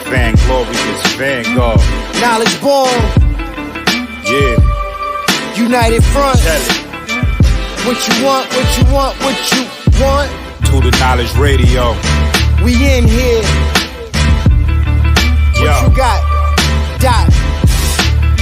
Vainglorious Vanguard. Knowledge born. Yeah. United Front. What you want, what you want, what you want. To the Knowledge Radio. We in here. What you got? Dot.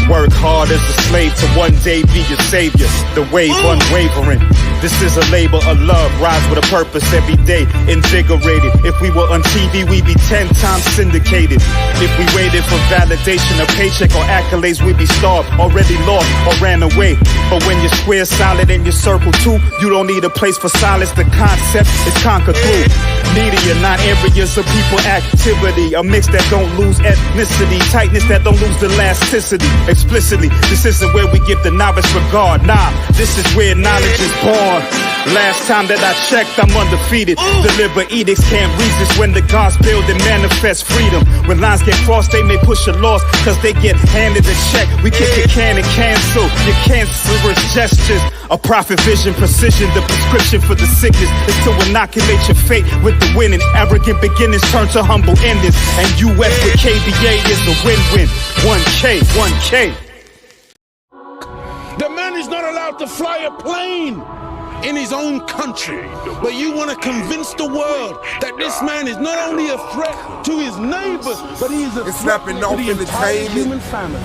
Work hard as a slave to one day be your savior. The wave unwavering. This is a labor of love. Rise with a purpose every day. Invigorated. If we were on TV, we'd be 10 times syndicated. If we waited for validation, a paycheck or accolades, we'd be starved, already lost or ran away. But when you're square, solid, and your circle too, you don't need a place for silence. The concept is conquered through media, not areas of people activity. A mix that don't lose ethnicity, tightness that don't lose elasticity. Explicitly, this isn't where we give the novice regard. Nah, this is where knowledge is born. Last time that I checked, I'm undefeated. Deliver edicts, can't resist when the gods build and manifest freedom. When lines get crossed, they may push a loss, cause they get handed a check. We kick a can and cancel your cancerous gestures. A prophet vision, precision, the prescription for the sickness is to inoculate your fate with the winning. Arrogant beginnings turn to humble endings. And US with KBA is a win-win. 1K, 1K. The man is not allowed to fly a plane in his own country, but you want to convince the world that this man is not only a threat to his neighbors, but he is a threat to the entire human family.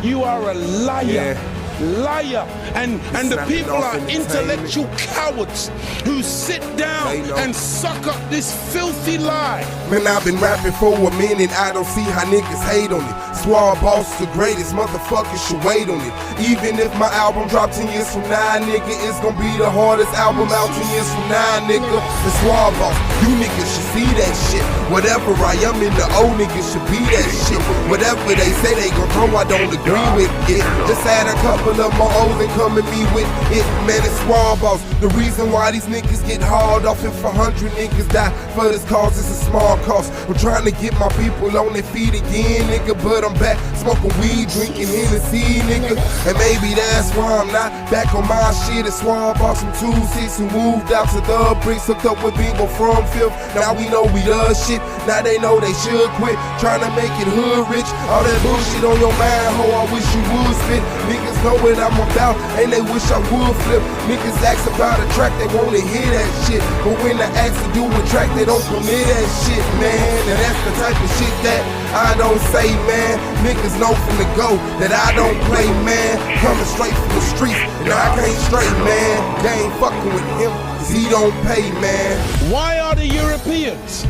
You are a liar. Liar, and the people are intellectual cowards who sit down and suck up this filthy lie. Man, I've been rapping for a minute, I don't see how niggas hate on it. Swab Boss the greatest, motherfuckers should wait on it. Even if my album drops 10 years from now, nigga, it's gonna be the hardest album out 10 years from now, nigga. The Swab Boss, you niggas should see that shit. Whatever I am in the old niggas should be that shit. Whatever they say they gon' throw, I don't agree with it. Just had a couple of my O's and come at me with it, man, it's Swab Boss. The reason why these niggas get hauled off, if 100 niggas die for this cause, it's a small cost. I'm trying to get my people on their feet again, nigga, but I'm back smoking weed, drinking Hennessy, nigga. And maybe that's why I'm not back on my shit. It's Swab Boss from 2-6 who moved out to the bricks, hooked up with people from 5th. Now we know we does shit, now they know they should quit trying to make it hood rich. All that bullshit on your mind, ho, I wish you would spit. Niggas know what I'm about, and they wish I would flip. Niggas ask about a track, they wanna hear that shit, but when I ask to do a track, they don't permit that shit, man. And that's the type of shit that I don't say, man. Niggas know from the go that I don't play, man. Coming straight from the streets, and I can't straight, man. They ain't fucking with him, cause he don't pay, man. Why are the Europeans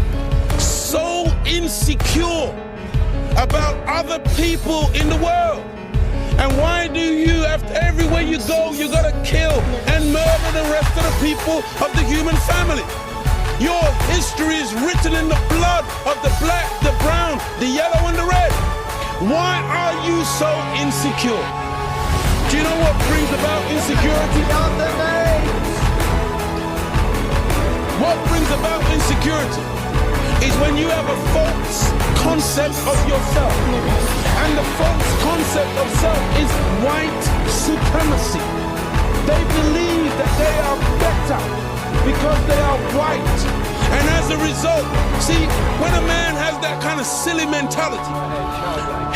so insecure about other people in the world? And why do you, after everywhere you go, you gotta kill and murder the rest of the people of the human family? Your history is written in the blood of the black, the brown, the yellow, and the red. Why are you so insecure? Do you know what brings about insecurity? What brings about insecurity is when you have a false concept of yourself. And the false concept of self is white supremacy. They believe that they are better because they are white. And as a result, see, when a man has that kind of silly mentality,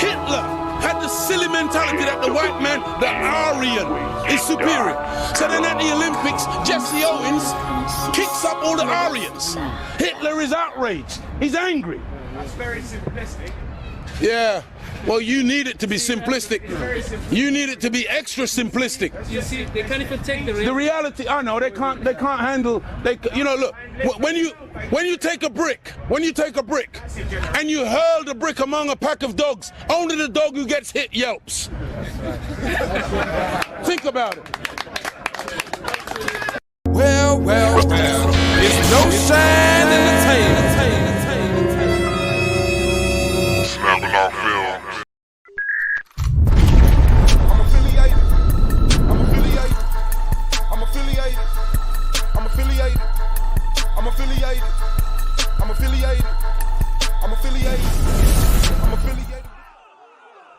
Hitler had the silly mentality that the white man, the Aryan, is superior. So then at the Olympics, Jesse Owens kicks up all the Aryans. Hitler is outraged. He's angry. That's very simplistic. Yeah. Well, you need it to be simplistic. You need it to be extra simplistic. You see, they can't even take the reality. I know they can't handle. You know, look. When you take a brick, and you hurl the brick among a pack of dogs, only the dog who gets hit yelps. Think about it. Well, it's no shine in the tail. Snapping off film.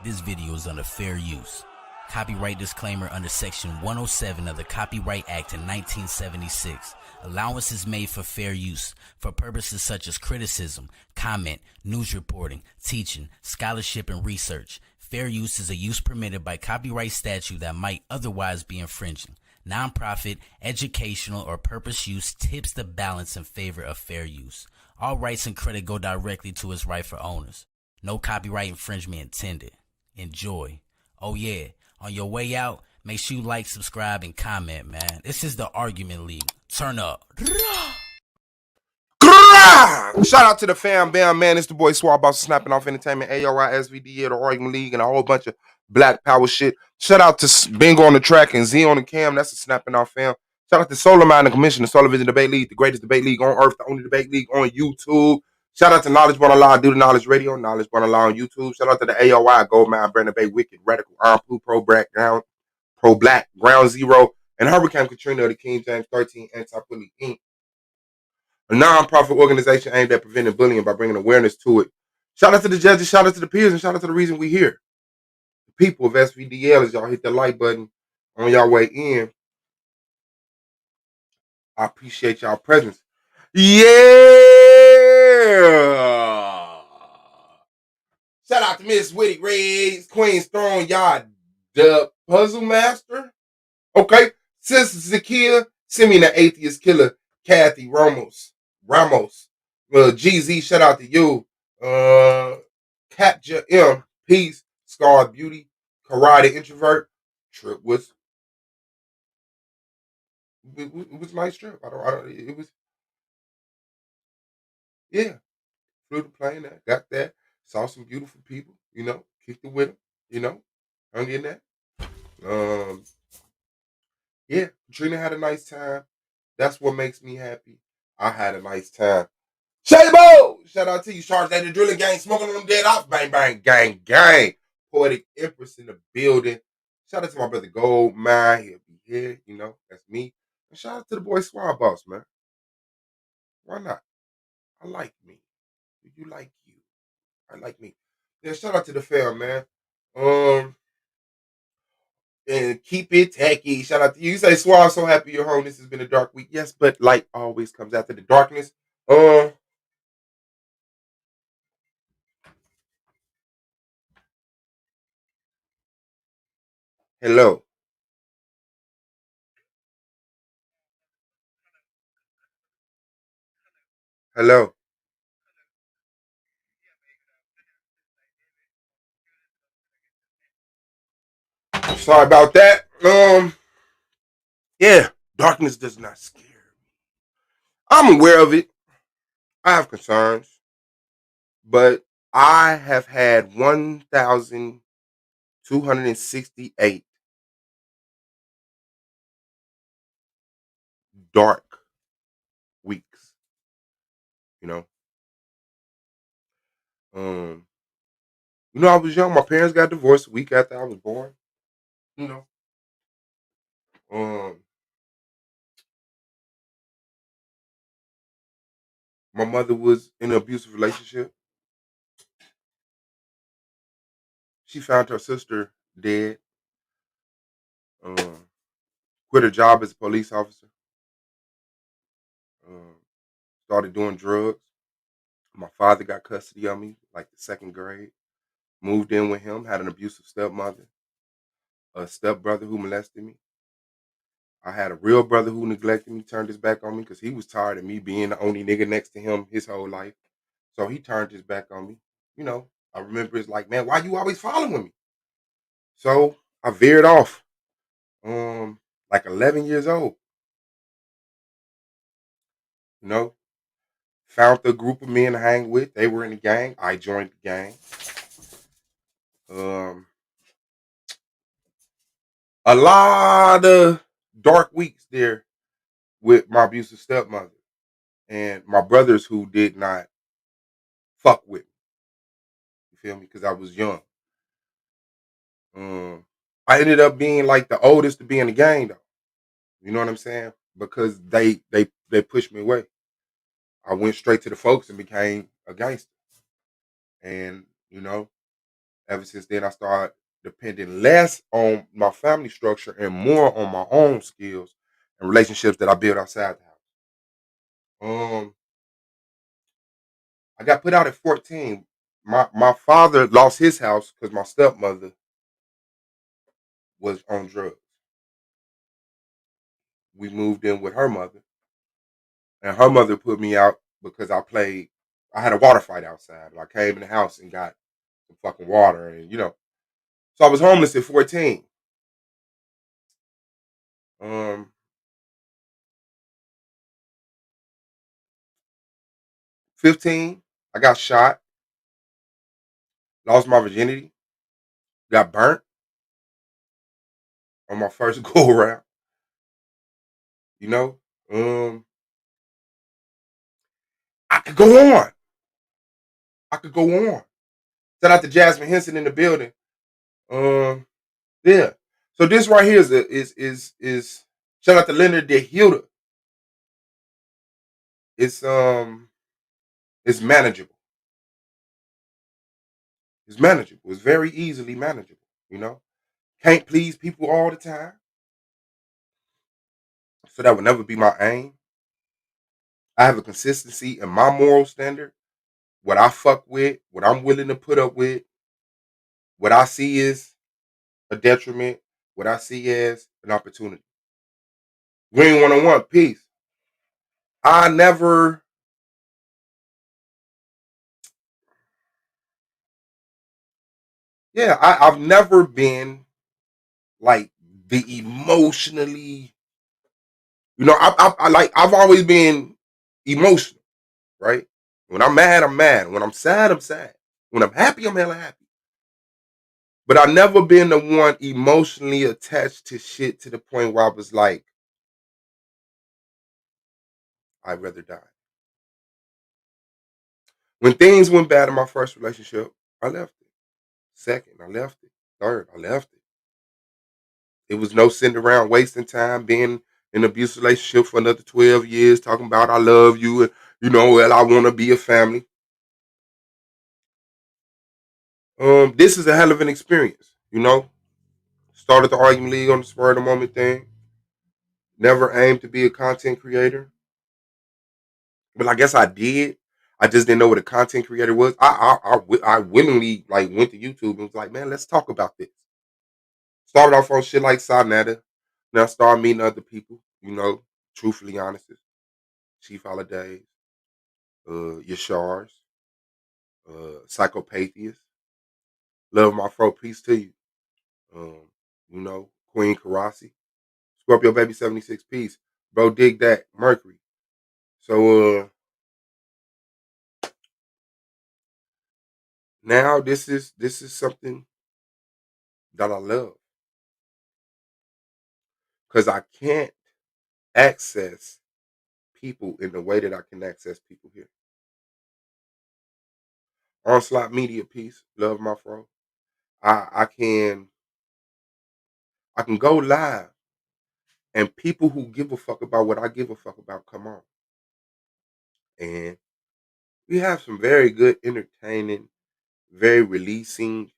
This video is under fair use. Copyright disclaimer under Section 107 of the Copyright Act in 1976. Allowance is made for fair use for purposes such as criticism, comment, news reporting, teaching, scholarship, and research. Fair use is a use permitted by copyright statute that might otherwise be infringing. Nonprofit, educational, or purpose use tips the balance in favor of fair use. All rights and credit go directly to its rightful owners. No copyright infringement intended. Enjoy. Oh yeah, on your way out, make sure you like, subscribe, and comment, man. This is the Argument League. Turn up. Shout out to the fam bam, man. It's the boy Swab Boss Snapping Off Entertainment, AOI, SVDA, the Argument League, and a whole bunch of Black Power shit. Shout out to Bingo on the track and Z on the cam. That's a Snapping Off fam. Shout out to Solar Mind and Commission, the Solar Vision Debate League, the greatest debate league on earth, the only debate league on YouTube. Shout out to Knowledge Born Allah, Do the Knowledge Radio, Knowledge Born Allah on YouTube. Shout out to the AOI, Goldmine, Brandon Bay, Wicked, Radical, Iron Blue, Pro Black, Ground Zero, and Hurricane Katrina of the King James 13 Anti-Bully Inc., a non-profit organization aimed at preventing bullying by bringing awareness to it. Shout out to the judges, shout out to the peers, and shout out to the reason we here. The people of SVDL, as y'all hit the like button on y'all way in, I appreciate y'all presence. Yeah! Shout out to Miss Witty Reyes, Queen's Throne, y'all the Puzzle Master. Okay. Sister Zakia, Simeon the Atheist Killer, Kathy Ramos. GZ, shout out to you. Katja M, Peace, Scarred Beauty, Karate Introvert. Trip was it was a nice trip. It was, yeah. Flew the plane there, got that, saw some beautiful people, kicked it with them, hung in there. Yeah, Katrina had a nice time. That's what makes me happy. I had a nice time. Shabo! Shout out to you, Sharks at the Drilling Gang, smoking on them dead off. Bang, bang, gang, gang. Poetic Empress in the building. Shout out to my brother Goldmine. He'll be here, that's me. And shout out to the boy Swab Boss, man. Why not? I like me. You like you. I like me. Yeah, shout out to the fam, man. And keep it tacky. Shout out to you. You say, Swab, so happy you're home. This has been a dark week. Yes, but light always comes after the darkness. Hello. Hello. Sorry about that. Yeah, darkness does not scare me. I'm aware of it. I have concerns. But I have had 1,268 dark weeks. I was young. My parents got divorced a week after I was born. My mother was in an abusive relationship. She found her sister dead. Quit her job as a police officer. Started doing drugs. My father got custody of me, like the second grade. Moved in with him, had an abusive stepmother, a stepbrother who molested me. I had a real brother who neglected me, turned his back on me because he was tired of me being the only nigga next to him his whole life. So he turned his back on me. I remember it's like, man, why you always following me? So I veered off. Like 11 years old. Found a group of men to hang with. They were in the gang. I joined the gang. A lot of dark weeks there with my abusive stepmother and my brothers who did not fuck with me. You feel me? Because I was young. I ended up being like the oldest to be in the gang, though. You know what I'm saying? Because they pushed me away. I went straight to the folks and became a gangster. And, ever since then I started depending less on my family structure and more on my own skills and relationships that I build outside the house. I got put out at 14. My father lost his house because my stepmother was on drugs. We moved in with her mother, and her mother put me out because I had a water fight outside. I came in the house and got some fucking water, and so I was homeless at 14. 15, I got shot, lost my virginity, got burnt on my first go around. You know, I could go on. I could go on. Shout out to Jasmine Henson in the building. Yeah. So this right here is shout out to Leonard De Hilda. It's manageable. It's manageable. It's very easily manageable. Can't please people all the time. So that would never be my aim. I have a consistency in my moral standard. What I fuck with, what I'm willing to put up with, what I see is a detriment, what I see as an opportunity. Green 101, peace. I never I've never been like the emotionally, I've always been emotional, right? When I'm mad, I'm mad. When I'm sad, I'm sad. When I'm happy, I'm hella happy. But I've never been the one emotionally attached to shit to the point where I was like, I'd rather die. When things went bad in my first relationship, I left it. Second, I left it. Third, I left it. It was no sitting around wasting time being in an abusive relationship for another 12 years, talking about I love you and well, I want to be a family. This is a hell of an experience, Started the Argument League on the spur of the moment thing. Never aimed to be a content creator. But I guess I did. I just didn't know what a content creator was. I willingly went to YouTube and was like, man, let's talk about this. Started off on shit like Sonata. Now I started meeting other people, truthfully honest. Chief Holidays, Yashars, Psychopathia. Love my fro, peace to you. Queen Karasi. Scorpio Baby 76 piece. Bro, dig that. Mercury. So now this is something that I love. Cause I can't access people in the way that I can access people here. Onslaught Media piece. Love my fro. I can go live and people who give a fuck about what I give a fuck about come on. And we have some very good, entertaining, very releasing,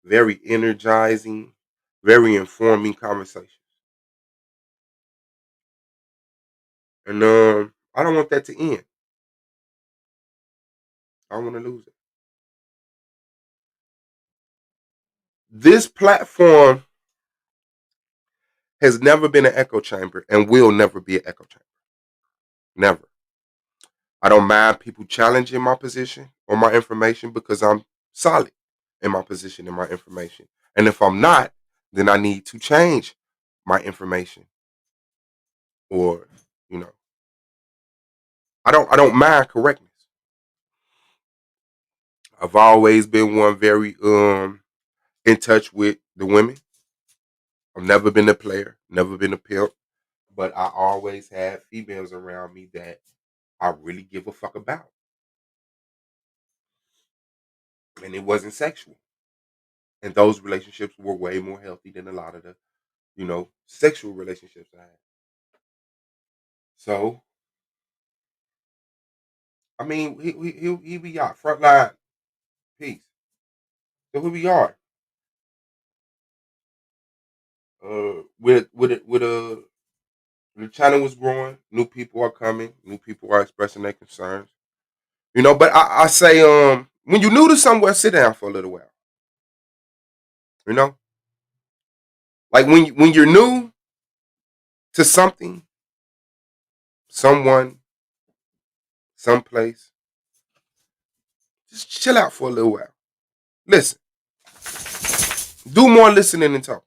very energizing, very informing conversations. And I don't want that to end. I don't want to lose it. This platform has never been an echo chamber and will never be an echo chamber. Never. I don't mind people challenging my position or my information because I'm solid in my position and my information. And if I'm not, then I need to change my information. Or, I don't mind correctness. I've always been one very in touch with the women. I've never been a player, never been a pimp, but I always had females around me that I really give a fuck about. And it wasn't sexual. And those relationships were way more healthy than a lot of the, sexual relationships I had. So, I mean, here we are, frontline, peace. So here we are. The channel was growing. New people are coming. New people are expressing their concerns. You know, but I say, when you're new to somewhere, sit down for a little while. You know, like when you're new to something, someone, someplace, just chill out for a little while. Listen, do more listening and talking.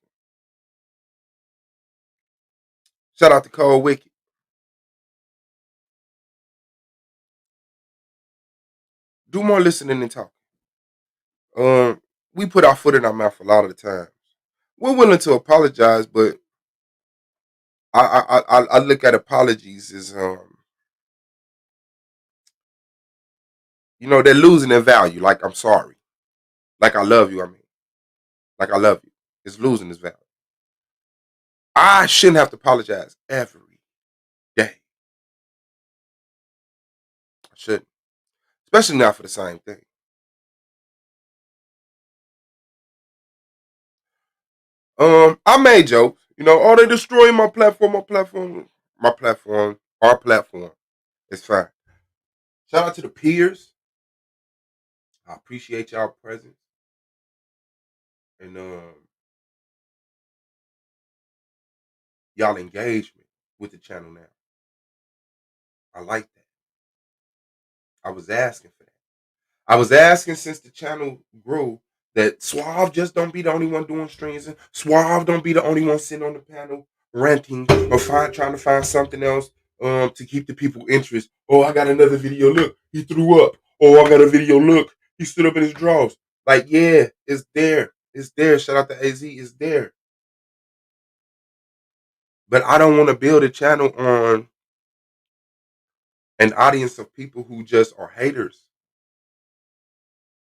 Shout out to Cole Wicked. Do more listening and talking. We put our foot in our mouth a lot of the times. We're willing to apologize, but I look at apologies as they're losing their value. Like, I'm sorry. Like, I love you. I mean, like, I love you. It's losing its value. I shouldn't have to apologize every day. I shouldn't, especially not for the same thing. I made jokes. Oh, they destroying my platform. Our platform. It's fine. Shout out to the peers. I appreciate y'all presence and y'all engagement with the channel now. I like that. I was asking for that. I was asking since the channel grew that Suave just don't be the only one doing streams, and Suave don't be the only one sitting on the panel ranting or trying to find something else to keep the people interest. Oh, I got another video. Look, he threw up. Oh, I got a video. Look, he stood up in his drawers. Like, yeah, it's there. It's there. Shout out to AZ. It's there. But I don't want to build a channel on an audience of people who just are haters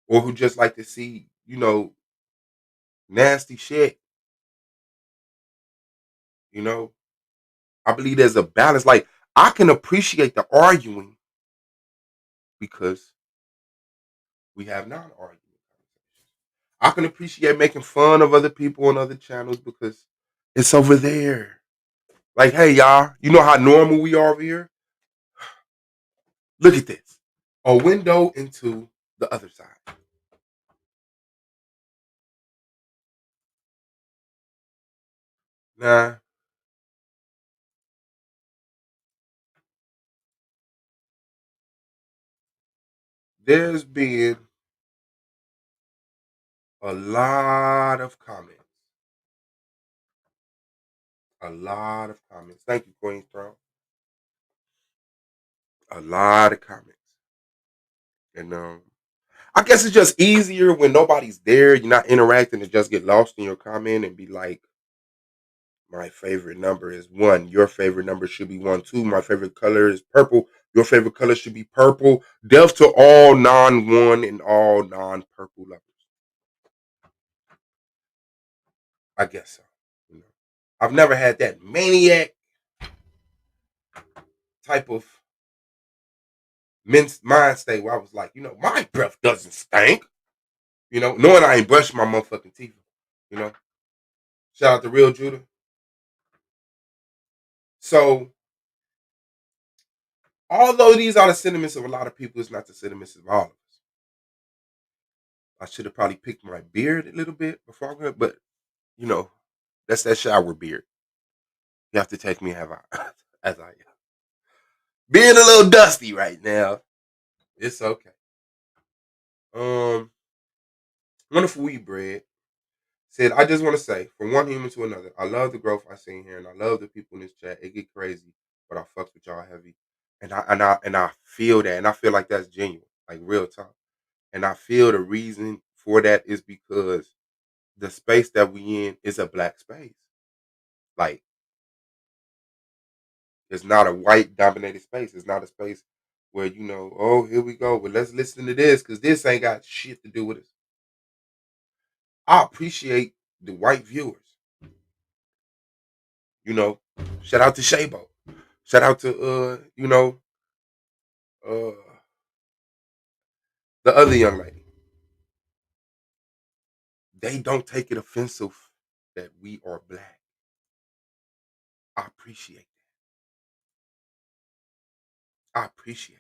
or who just like to see, nasty shit. I believe there's a balance. Like, I can appreciate the arguing because we have non-arguing conversations. I can appreciate making fun of other people on other channels because it's over there. Like, hey, y'all, you know how normal we are over here? Look at this. A window into the other side. Nah. There's been a lot of comments. A lot of comments. Thank you, Queen's Throne. A lot of comments. And I guess it's just easier when nobody's there. You're not interacting to just get lost in your comment and be like, my favorite number is 1. Your favorite number should be 1. 2. My favorite color is purple. Your favorite color should be purple. Death to all non-1 and all non-purple lovers. I guess so. I've never had that maniac type of mind state where I was like, my breath doesn't stink. Knowing I ain't brushing my motherfucking teeth. Shout out to Real Judah. So, although these are the sentiments of a lot of people, it's not the sentiments of all of us. I should have probably picked my beard a little bit before I went, but that's that shower beard. You have to take me as I am. Being a little dusty right now. It's okay. Wonderful Weed Bread said, I just want to say, from one human to another, I love the growth I seen here, and I love the people in this chat. It get crazy, but I fucks with y'all heavy, and I feel that, and I feel like that's genuine, like real talk, and I feel the reason for that is because the space that we in is a black space, like it's not a white dominated space. It's not a space where oh, here we go, well, let's listen to this because this ain't got shit to do with us. I appreciate the white viewers. Shout out to Shabo. Shout out to the other young lady. They don't take it offensive that we are black. I appreciate that. I appreciate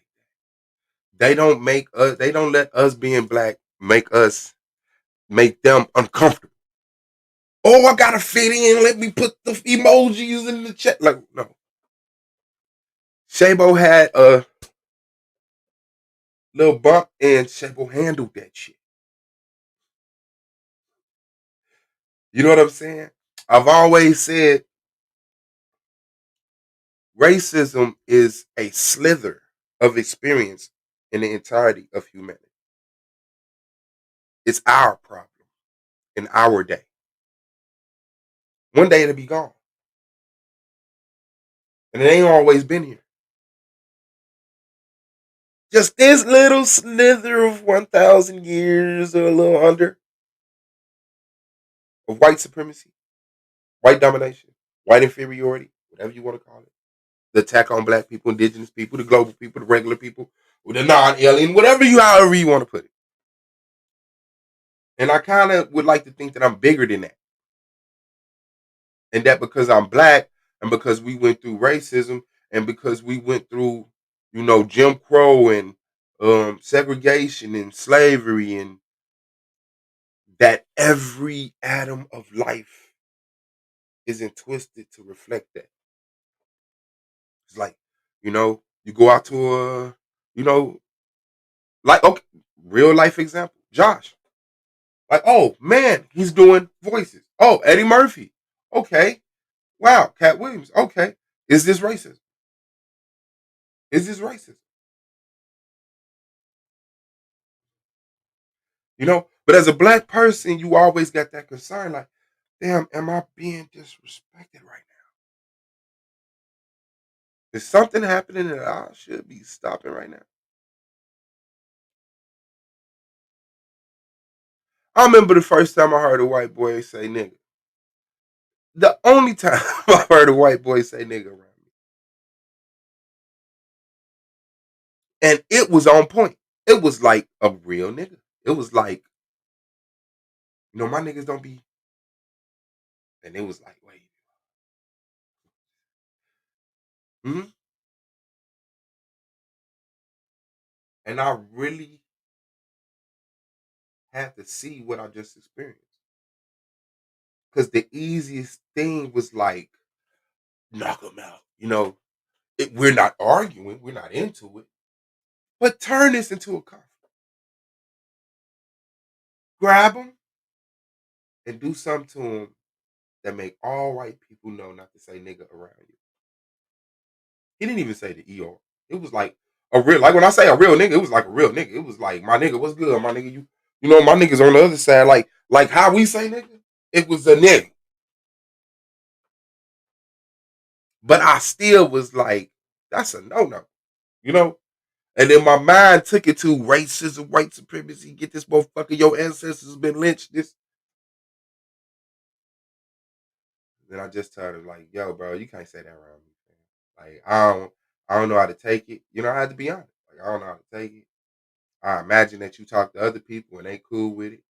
that. They don't let us being black make them uncomfortable. Oh, I gotta fit in. Let me put the emojis in the chat. Like, no. Shabo had a little bump and Shabo handled that shit. You know what I'm saying? I've always said racism is a slither of experience in the entirety of humanity. It's our problem in our day. One day it'll be gone. And it ain't always been here. Just this little slither of 1,000 years or a little under of white supremacy, white domination, white inferiority, whatever you want to call it. The attack on black people, indigenous people, the global people, the regular people, or the non-alien, however you want to put it. And I kind of would like to think that I'm bigger than that. And that because I'm black and because we went through racism and because we went through, Jim Crow and segregation and slavery, and that every atom of life isn't twisted to reflect that. It's like, you go out to like, okay, real life example, Josh. Like, oh man, he's doing voices. Oh, Eddie Murphy. Okay. Wow, Cat Williams. Okay. Is this racist? Is this racist? But as a black person, you always got that concern, like, damn, am I being disrespected right now? Is something happening that I should be stopping right now? I remember the first time I heard a white boy say nigga. The only time I heard a white boy say nigga around me. And it was on point. It was like a real nigga. It was like, my niggas don't be. And it was like, wait. Hmm? And I really had to see what I just experienced. Because the easiest thing was like, knock them out. We're not arguing. We're not into it. But turn this into a conflict. Grab them and do something to them that make all white people know not to say nigga around you. He didn't even say the ER. It was like a real, like when I say a real nigga, it was like a real nigga. It was like, my nigga, what's good? My nigga, my niggas on the other side, like how we say nigga, it was a nigga. But I still was like, that's a no-no, And then my mind took it to racism, white supremacy, get this motherfucker, your ancestors been lynched, this. Then I just told him, like, yo, bro, you can't say that around me, man. Like, I don't know how to take it. I had to be honest. Like, I don't know how to take it. I imagine that you talk to other people and they cool with it.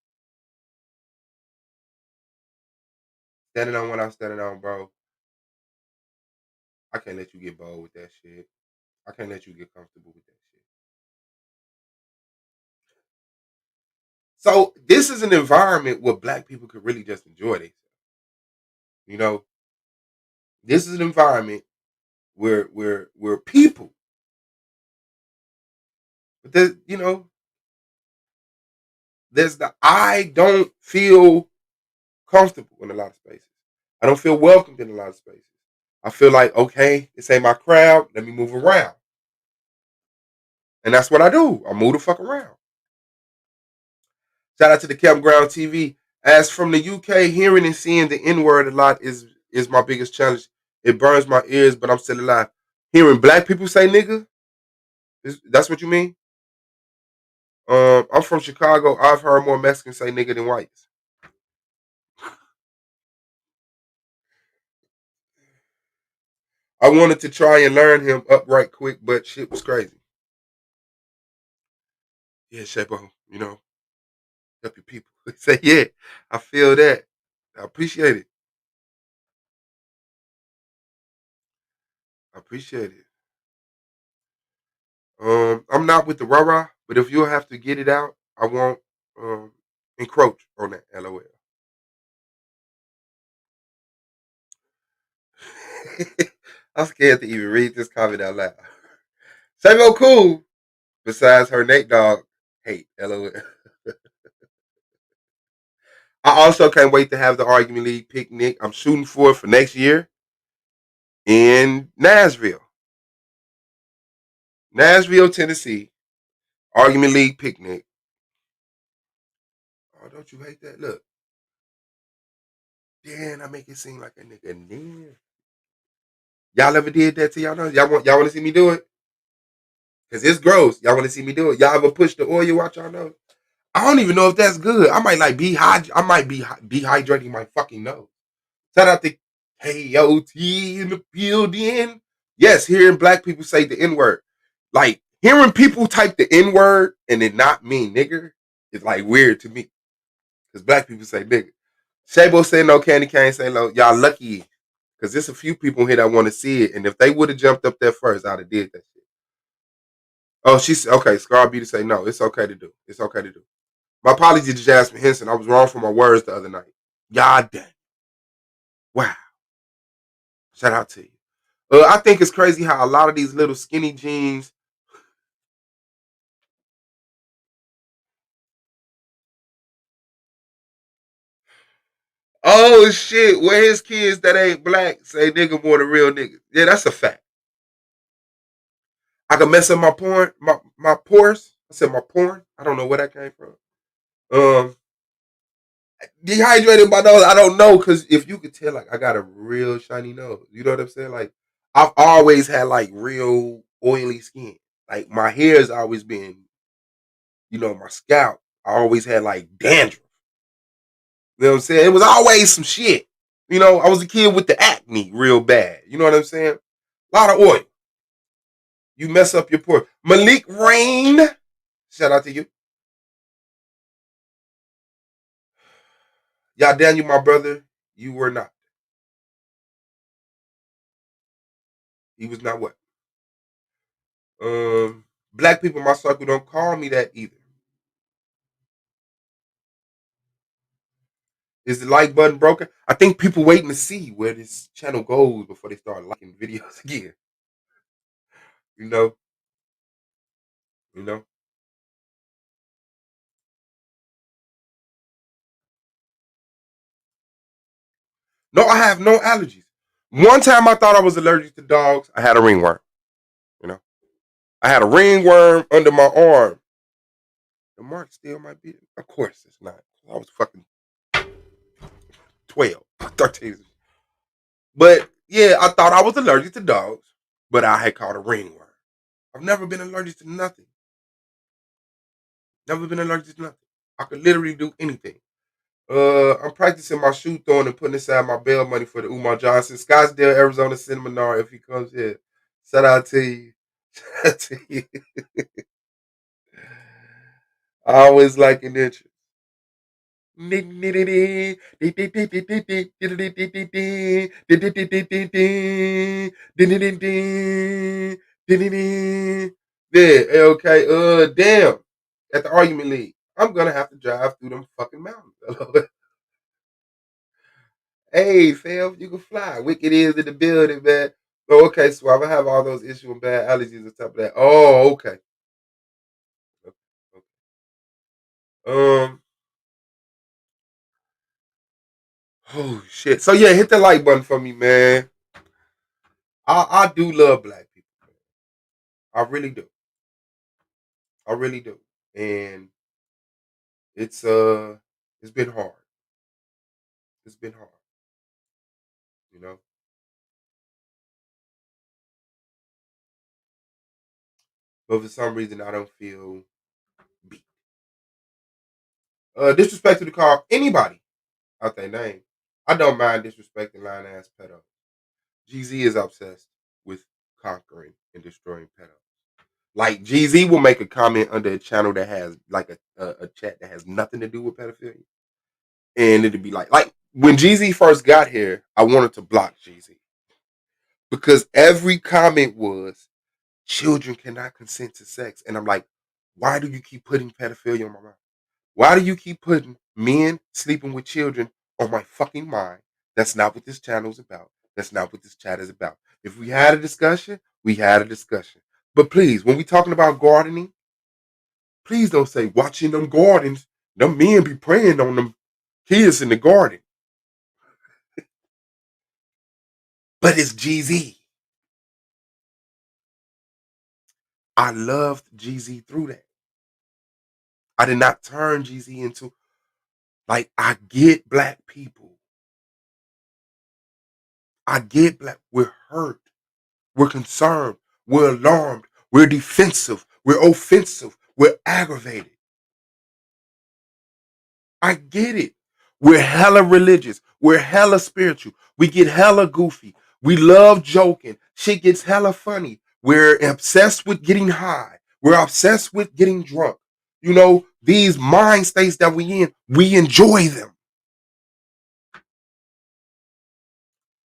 Standing on what I'm standing on, bro. I can't let you get bold with that shit. I can't let you get comfortable with that shit. So this is an environment where black people could really just enjoy themselves. This is an environment where people, but there's the I don't feel comfortable in a lot of spaces. I don't feel welcomed in a lot of spaces. I feel like, okay, this ain't my crowd. Let me move around. And that's what I do. I move the fuck around. Shout out to the Campground TV. As from the UK, hearing and seeing the N-word a lot is my biggest challenge. It burns my ears, but I'm still alive. Hearing black people say nigga, that's what you mean? I'm from Chicago. I've heard more Mexicans say nigga than whites. I wanted to try and learn him up right quick, but shit was crazy. Yeah, Shapo, help your people. Say, yeah, I feel that. I appreciate it. appreciate it. I'm not with the rah-rah, but if you'll have to get it out, I won't encroach on that. LOL. I'm scared to even read this comment out loud. Same old cool. Besides her Nate Dogg hate. LOL. I also can't wait to have the Argument League picnic. I'm shooting for it for next year in Nashville. Nashville, Tennessee. Argument League picnic. Oh, don't you hate that? Look. Damn, I make it seem like a nigga nigga. Y'all ever did that to y'all know? Y'all want to see me do it? Cause it's gross. Y'all want to see me do it? Y'all ever push the oil? Watch y'all know. I don't even know if that's good. I might be dehydrating my fucking nose. Shout out to KOT in the building. Yes, hearing black people say the N-word. Like hearing people type the N-word and it not mean nigger is like weird to me. Cause black people say nigger. Shabo said no, Candy Cane say no. Y'all lucky. Cause there's a few people here that want to see it. And if they would have jumped up there first, I'd have did that shit. Oh, she's okay. Scar B to say no. It's okay to do. It's okay to do. My apologies to Jasmine Henson. I was wrong for my words the other night. God damn. Wow. Shout out to you. I think it's crazy how a lot of these little skinny jeans. Oh shit! Where his kids that ain't black say nigga more than real niggas. Yeah, that's a fact. I can mess up my porn, my pores. I said my porn. I don't know where that came from. Dehydrated by nose. I don't know because if you could tell, like I got a real shiny nose. You know what I'm saying? Like I've always had like real oily skin. Like my hair has always been, my scalp. I always had like dandruff. You know what I'm saying? It was always some shit. I was a kid with the acne real bad. You know what I'm saying? A lot of oil. You mess up your pores. Malik Rain. Shout out to you. Y'all, Daniel, my brother, you were not. He was not what? Black people in my circle don't call me that either. Is the like button broken? I think people waiting to see where this channel goes before they start liking videos again. You know? No, I have no allergies. One time I thought I was allergic to dogs. I had a ringworm. I had a ringworm under my arm. The mark still might be. Of course it's not. I was fucking 12, 13. But yeah, I thought I was allergic to dogs, but I had caught a ringworm. I've never been allergic to nothing. Never been allergic to nothing. I could literally do anything. I'm practicing my shoe throwing and putting aside my bail money for the Umar Johnson Scottsdale, Arizona seminar if he comes here. Shout out to you. Shout out to you. I always like an interest. Yeah, okay. Damn. At the Argument League. I'm gonna have to drive through them fucking mountains. Hey, fam, you can fly. Wicked is in the building, man. Oh, okay, so I have all those issues and bad allergies on top of that. Oh, okay. Oh shit. So yeah, hit the like button for me, man. I do love black people. I really do. I really do. And it's been hard. It's been hard. You know? But for some reason I don't feel beat. Disrespect to the call anybody out their name. I don't mind disrespecting line ass pedos. GZ is obsessed with conquering and destroying pedos. Like GZ will make a comment under a channel that has like a chat that has nothing to do with pedophilia. And it'd be like when GZ first got here, I wanted to block GZ. Because every comment was, children cannot consent to sex. And I'm like, why do you keep putting pedophilia on my mind? Why do you keep putting men sleeping with children on my fucking mind? That's not what this channel is about. That's not what this chat is about. If we had a discussion, we had a discussion. But please, when we talking about gardening, please don't say watching them gardens. Them men be preying on them kids in the garden. But it's GZ. I loved GZ through that. I did not turn GZ into, like, I get black people. I get black. We're hurt. We're concerned. We're alarmed. We're defensive. We're offensive. We're aggravated. I get it. We're hella religious. We're hella spiritual. We get hella goofy. We love joking. Shit gets hella funny. We're obsessed with getting high. We're obsessed with getting drunk. You know, these mind states that we in, we enjoy them.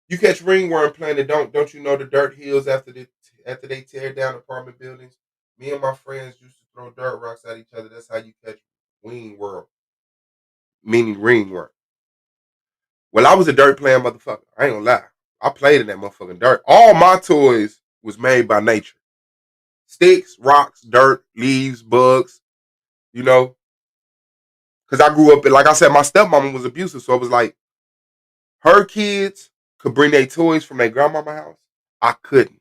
You catch ringworm playing it, don't you know the dirt heals after they tear down apartment buildings? Me and my friends used to throw dirt rocks at each other. That's how you catch wingworm, meaning ringworm. Well, I was a dirt playing motherfucker. I ain't gonna lie. I played in that motherfucking dirt. All my toys was made by nature. Sticks, rocks, dirt, leaves, bugs, you know. Because I grew up, like I said, my stepmama was abusive. So it was like, her kids could bring their toys from their grandmama house. I couldn't,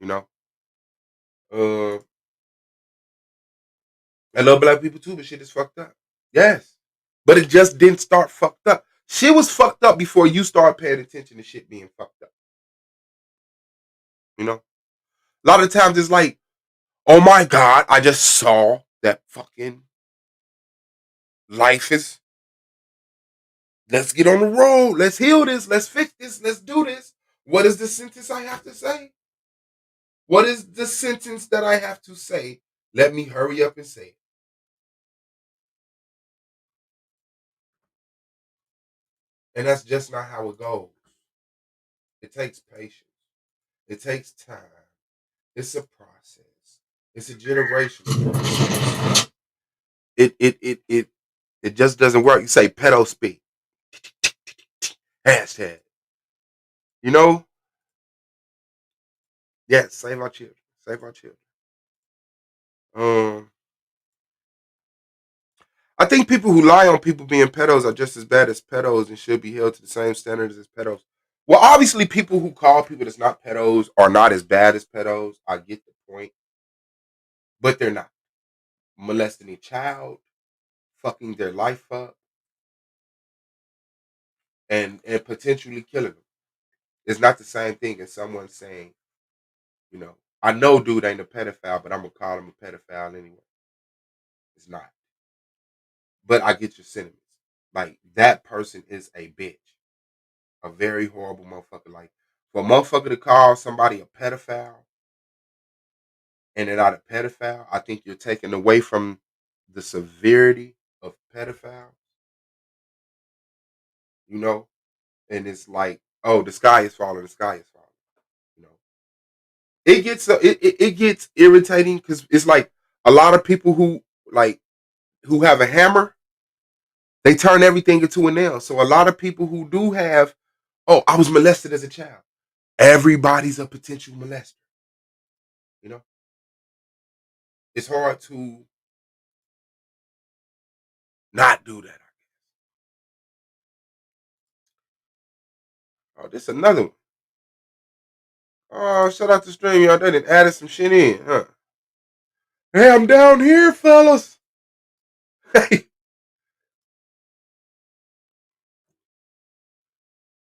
you know. I love black people too, but shit is fucked up. Yes. But it just didn't start fucked up. Shit was fucked up before you started paying attention to shit being fucked up. You know? A lot of times it's like, oh my God, I just saw that fucking life is, let's get on the road. Let's heal this. Let's fix this. Let's do this. What is the sentence I have to say? What is the sentence that I have to say? Let me hurry up and say it. And that's just not how it goes. It takes patience. It takes time. It's a process. It's a generational process. It just doesn't work. You say pedo speak. Hashtag. You know? Yes, save our children. Save our children. I think people who lie on people being pedos are just as bad as pedos and should be held to the same standards as pedos. Well, obviously, people who call people that's not pedos are not as bad as pedos. I get the point. But they're not. Molesting a child, fucking their life up, and potentially killing them. It's not the same thing as someone saying, you know, I know dude ain't a pedophile, but I'm going to call him a pedophile anyway. It's not. But I get your sentiments. Like, that person is a bitch. A very horrible motherfucker. Like, for a motherfucker to call somebody a pedophile and they're not a pedophile, I think you're taking away from the severity of pedophiles. You know? And it's like, oh, the sky is falling, the sky is falling. You know? It gets irritating because it's like a lot of people who have a hammer, they turn everything into a nail. So a lot of people who do have, oh, I was molested as a child. Everybody's a potential molester. You know? It's hard to not do that. Oh, this is another one. Oh, shout out to Stream, y'all. They done added some shit in, huh? Hey, I'm down here, fellas. Hey.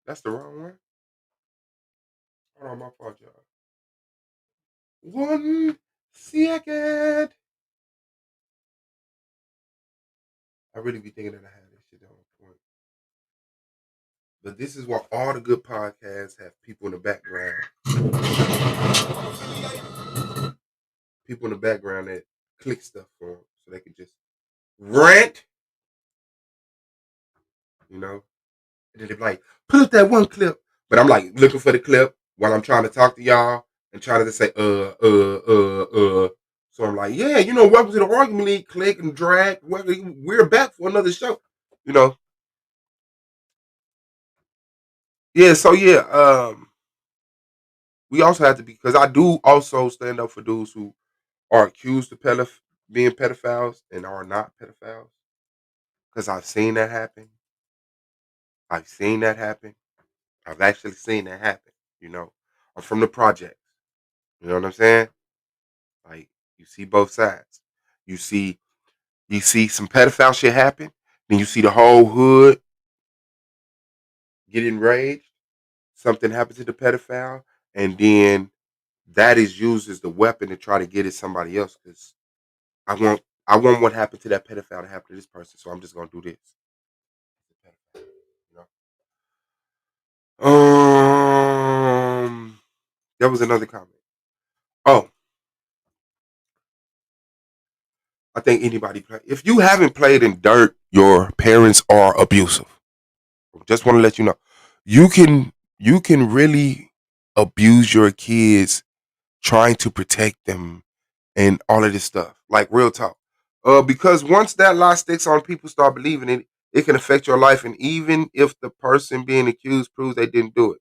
That's the wrong one. Hold on, my fault, y'all. 1 second. I really be thinking that I had this shit on point. But this is why all the good podcasts have people in the background. People in the background that click stuff for them so they can just rant. You know? And then they're like, put up that one clip But I'm like looking for the clip while I'm trying to talk to y'all and trying to say, So I'm like, yeah, welcome to the Argument League, click and drag. We're back for another show. Yeah, so yeah, we also have to be, because I do also stand up for dudes who are accused of being pedophiles and are not pedophiles. Because I've seen that happen. I've seen that happen. I've actually seen that happen. I'm from the projects. You know what I'm saying? Like, you see both sides. You see some pedophile shit happen, then you see the whole hood get enraged. Something happens to the pedophile, and then that is used as the weapon to try to get at somebody else. Because I want what happened to that pedophile to happen to this person, so I'm just gonna do this. You know? There was another comment. Oh, I think anybody play. If you haven't played in dirt, your parents are abusive. Just want to let you know. You can really abuse your kids trying to protect them and all of this stuff. Like, real talk. Because once that lie sticks on, people start believing it, it can affect your life. And even if the person being accused proves they didn't do it,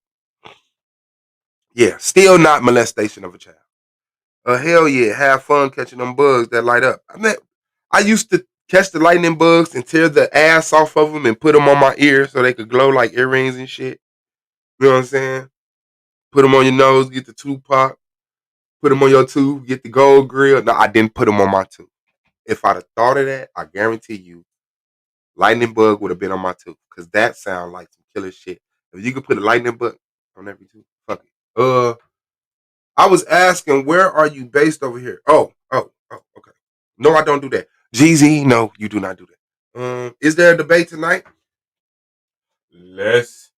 yeah, still not molestation of a child. Hell yeah, have fun catching them bugs that light up. I used to catch the lightning bugs and tear the ass off of them and put them on my ear so they could glow like earrings and shit. You know what I'm saying? Put them on your nose, get the Tupac. Put them on your tooth, get the gold grill. No, I didn't put them on my tooth. If I'd have thought of that, I guarantee you, lightning bug would have been on my tooth, because that sounds like some killer shit. If you could put a lightning bug on every tooth, fuck it. I was asking, where are you based over here? Oh, okay. No, I don't do that. GZ, no, you do not do that. Is there a debate tonight? Let's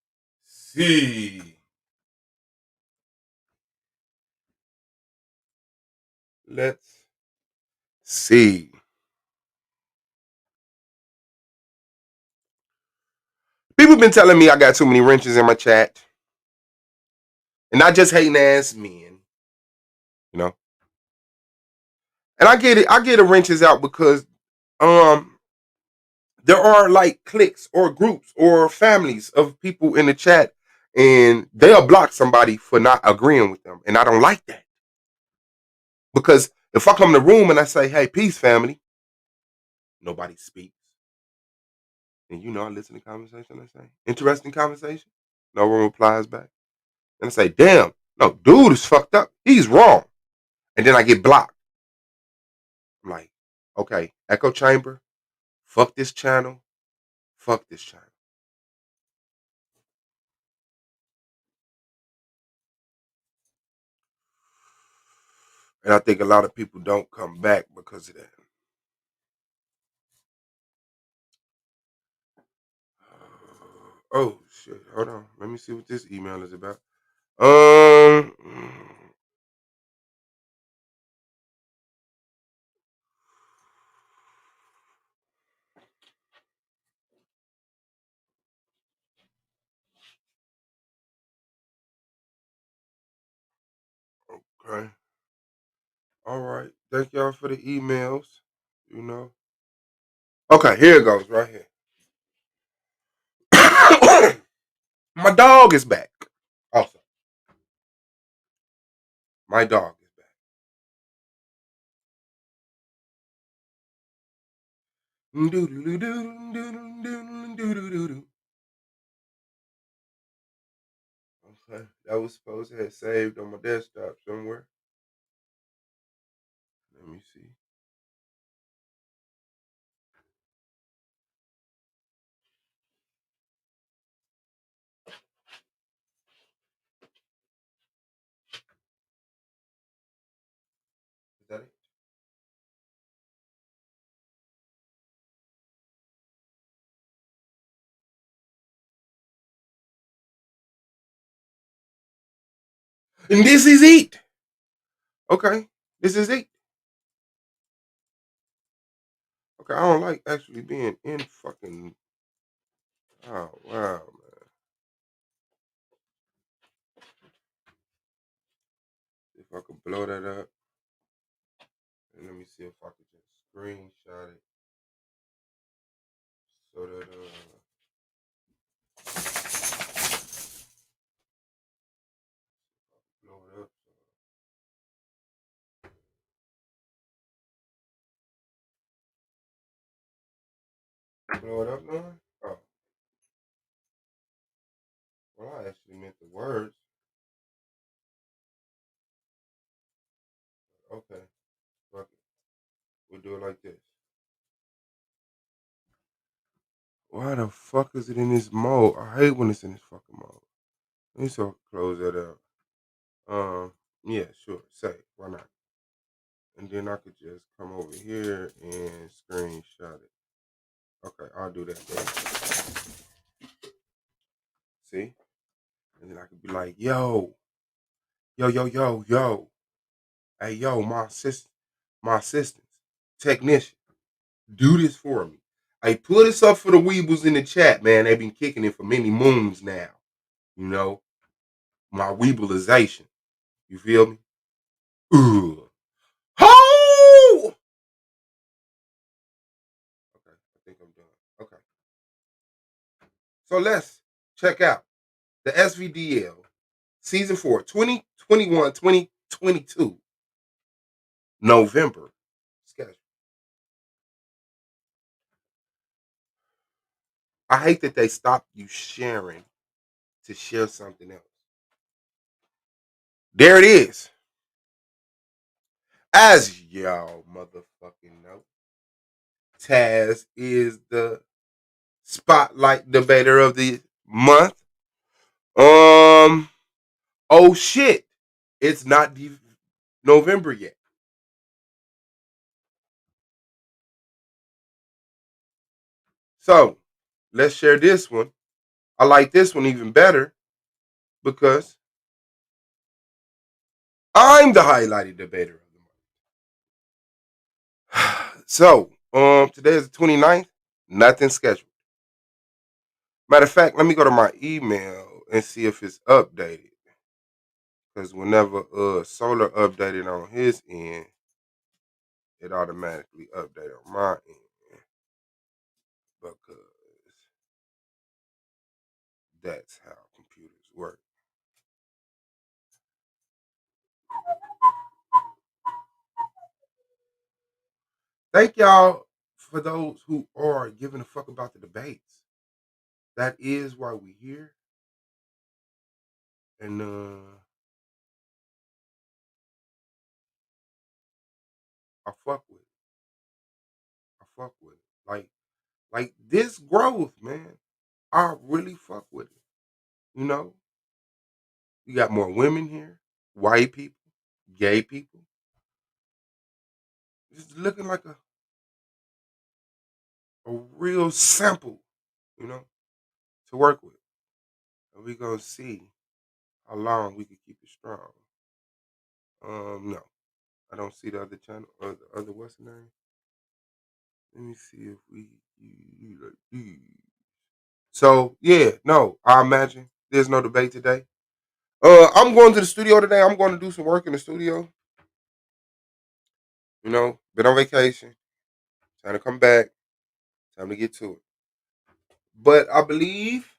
see. Let's see. People been telling me I got too many wrenches in my chat. And not just hating ass men. You know? And I get it. I get the wrenches out because there are like cliques or groups or families of people in the chat, and they'll block somebody for not agreeing with them. And I don't like that. Because if I come in the room and I say, hey, peace, family, nobody speaks. And I listen to conversation, I say, interesting conversation. No one replies back. And I say, damn, no, dude is fucked up. He's wrong. And then I get blocked. I'm like, okay, echo chamber, fuck this channel, fuck this channel. And I think a lot of people don't come back because of that. Oh shit! Hold on. Let me see what this email is about. Um. Okay. All right. Thank y'all for the emails. Okay, here it goes. Right here. My dog is back. Also, my dog is back. Okay, that was supposed to have saved on my desktop somewhere. Let me see. Is that it? And this is it. Okay, this is it. Okay, I don't like actually being in fucking. Oh wow, man. if I could blow that up. And let me see if I could just screenshot it. So that blow it up. Blow it up now? Oh. Well, I actually meant the words. Okay. Fuck it. We'll do it like this. Why the fuck is it in this mode? I hate when it's in this fucking mode. Let me so close that out. Yeah, sure. Say, why not? And then I could just come over here and screenshot it. Okay, I'll do that then. See? And then I could be like, yo. Hey, yo, my assistant, technician, do this for me. Hey, put this up for the Weebles in the chat, man. They've been kicking it for many moons now. You know, my Weebleization. You feel me? Ugh. Ho! Okay, I think I'm done. Okay. So let's check out the SVDL Season 4, 2021-2022, November schedule. I hate that they stopped you sharing to share something else. There it is. As y'all motherfucking know, Taz is the spotlight debater of the month. Oh shit. It's not November yet. So let's share this one. I like this one even better because I'm the highlighted debater of the month. So today is the 29th. Nothing scheduled. Matter of fact, let me go to my email and see if it's updated. Because whenever Solar updated on his end, it automatically updated on my end. Because that's how computers work. Thank y'all for those who are giving a fuck about the debates. That is why we're here. And I fuck with it. I fuck with it. Like this growth, man. I really fuck with it. You know? You got more women here, white people, gay people. It's looking like a real sample, you know, to work with. And we gonna see how long we can keep it strong. No. I don't see the other channel or the other what's the name. Let me see if we like these. So yeah, no, I imagine there's no debate today. I'm going to the studio today. I'm going to do some work in the studio. You know, been on vacation, trying to come back, time to get to it. But I believe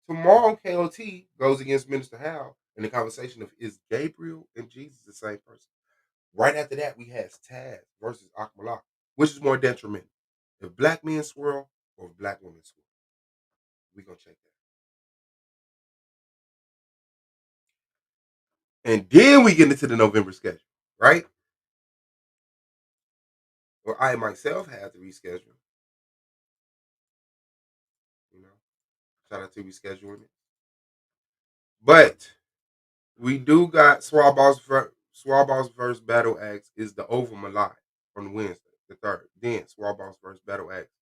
tomorrow KOT goes against Minister Hal in the conversation of is Gabriel and Jesus the same person. Right after that, we have Taz versus Akmalak, which is more detrimental. If black men swirl or if black women swirl. We're going to check that. And then we get into the November schedule, right? Or I myself have to reschedule. You know, shout out to rescheduling it. But we do got Swaball's versus Battle Axe is the Over Malai on Wednesday, the 3rd. Then Swaball's versus Battle Axe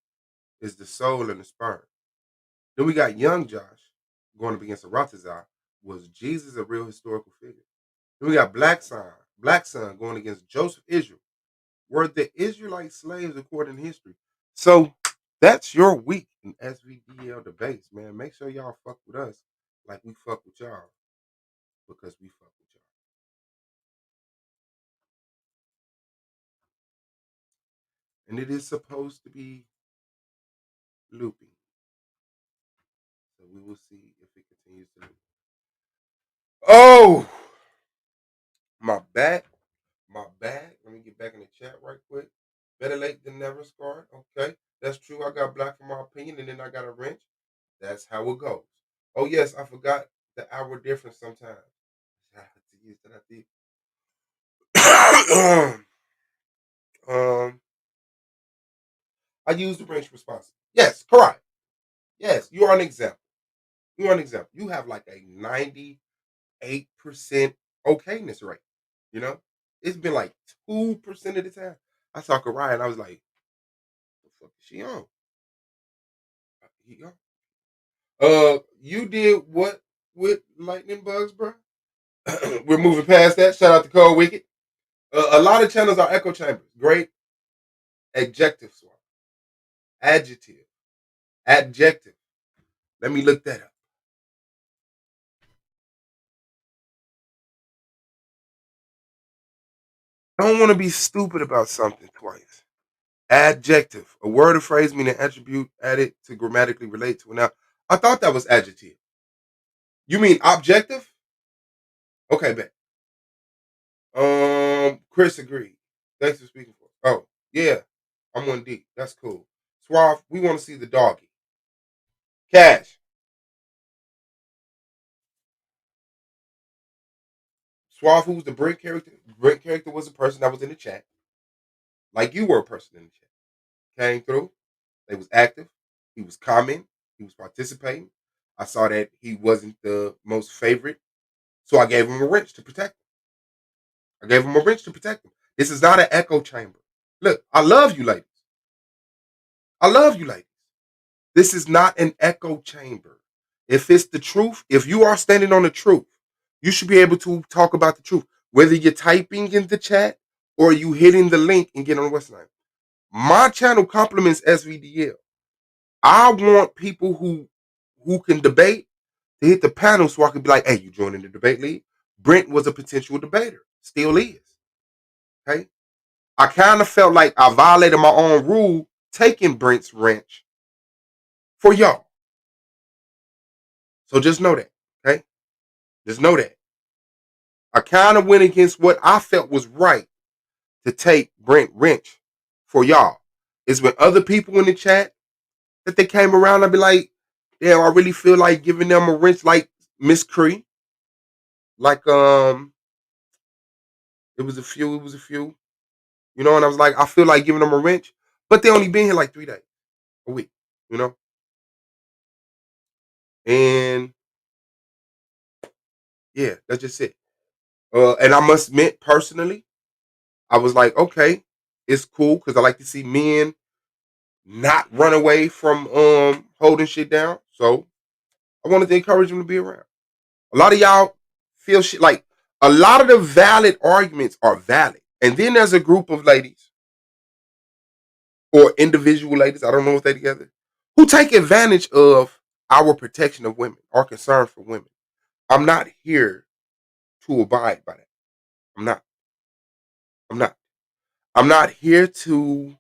is the Soul and the Sperm. Then we got Young Josh going up against Aratazar. Was Jesus a real historical figure? Then we got Black Sun going against Joseph Israel. Were the Israelite slaves according to history? So that's your week in SVDL debates, man. Make sure y'all fuck with us like we fuck with y'all because we fuck with y'all. And it is supposed to be looping. So we will see if it continues to loop. Oh, my bad. Let me get back in the chat right quick. Better late than never, Scar. Okay, that's true. I got black for my opinion, and then I got a wrench. That's how it goes. Oh yes, I forgot the hour difference sometimes. I use the wrench responsibly. Yes, correct. Yes, you are an example. You have like a 98% okayness rate. You know, it's been like 2% of the time. I saw Karai and I was like, "The fuck is she on?" You did what with lightning bugs, bro? We're moving past that. Shout out to Cold Wicked. A lot of channels are echo chambers. Great adjective swap. Adjective. Adjective. Let me look that up. I don't want to be stupid about something twice. Adjective. A word or phrase meaning attribute added to grammatically relate to a noun. I thought that was adjective. You mean objective? Okay, bet. Chris agreed. Thanks for speaking for us. Oh, yeah. I'm on D. That's cool. Suave, we want to see the doggy. Cash. Suave, who's the Brent character? Brent character was a person that was in the chat. Like you were a person in the chat. Came through. They was active. He was commenting. He was participating. I saw that he wasn't the most favorite. So I gave him a wrench to protect him. This is not an echo chamber. Look, I love you ladies. This is not an echo chamber. If it's the truth, if you are standing on the truth, you should be able to talk about the truth. Whether you're typing in the chat or you hitting the link and get on what's name. My channel complements SVDL. I want people who can debate to hit the panel so I can be like, hey, you joining the debate league? Brent was a potential debater. Still is. Okay? I kind of felt like I violated my own rule taking Brent's wrench for y'all. So just know that. Okay? Just know that. I kind of went against what I felt was right to take Brent wrench for y'all. It's when other people in the chat that they came around, I'd be like, damn, I really feel like giving them a wrench like Miss Cree. Like it was a few. You know, and I was like, I feel like giving them a wrench, but they only been here like 3 days, a week, you know? And yeah, that's just it. And I must admit, personally, I was like, okay, it's cool because I like to see men not run away from holding shit down. So I wanted to encourage them to be around. A lot of y'all feel shit like a lot of the valid arguments are valid. And then there's a group of ladies or individual ladies, I don't know if they're together, who take advantage of our protection of women, our concern for women. I'm not here to abide by that. I'm not. I'm not here to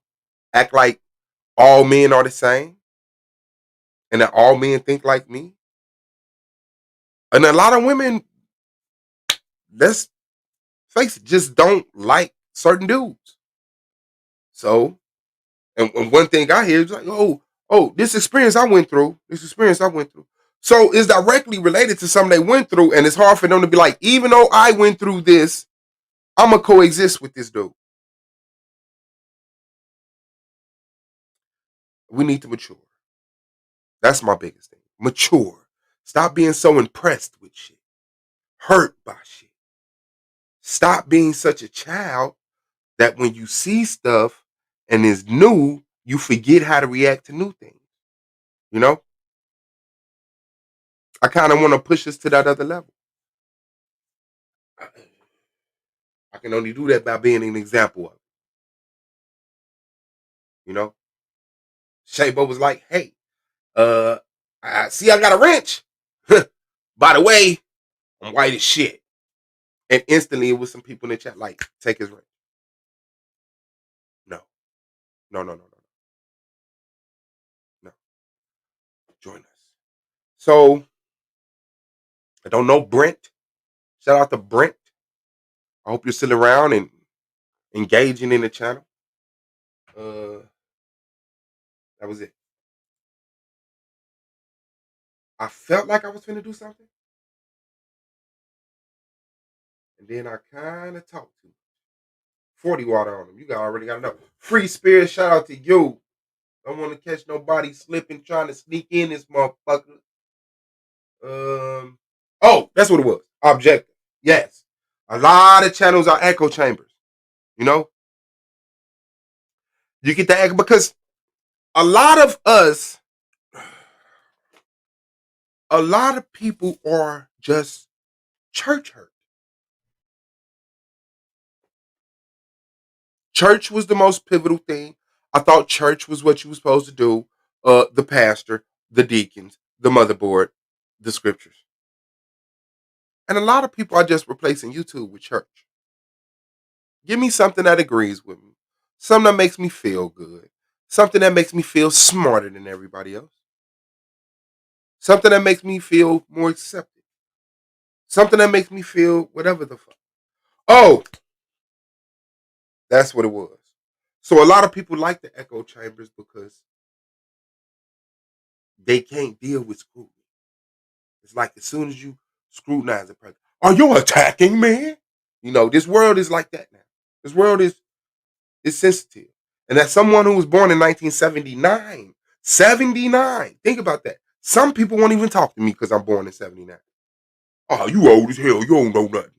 act like all men are the same and that all men think like me. And a lot of women, let's face it, just don't like certain dudes. So, and one thing I hear is like, this experience I went through. So it's directly related to something they went through, and it's hard for them to be like, even though I went through this, I'm gonna coexist with this dude. We need to mature. That's my biggest thing. Mature. Stop being so impressed with shit. Hurt by shit. Stop being such a child that when you see stuff and it's new, you forget how to react to new things. You know? I kind of want to push us to that other level. I can only do that by being an example of it. You know? Shabo was like, hey, I see I got a wrench. By the way, I'm white as shit. And instantly it was some people in the chat like, take his wrench. No. No, no, no, no, no. Join us. So I don't know Brent. Shout out to Brent. I hope you're still around and engaging in the channel. That was it. I felt like I was finna do something, and then I kind of talked too much. 40 water on them. You already got to know. Free Spirit, shout out to you. Don't want to catch nobody slipping, trying to sneak in this motherfucker. Oh, that's what it was. Objective. Yes. A lot of channels are echo chambers. You know? You get the echo because a lot of people are just church hurt. Church was the most pivotal thing. I thought church was what you were supposed to do. The pastor, the deacons, the motherboard, the scriptures. And a lot of people are just replacing YouTube with church. Give me something that agrees with me. Something that makes me feel good. Something that makes me feel smarter than everybody else. Something that makes me feel more accepted. Something that makes me feel whatever the fuck. Oh, that's what it was. So a lot of people like the echo chambers because they can't deal with scrutiny. It's like as soon as you scrutinize a person, are you attacking me? You know, this world is like that now. This world is sensitive. And as someone who was born in 1979, 79, think about that. Some people won't even talk to me because I'm born in 79. Oh, you old as hell. You don't know nothing.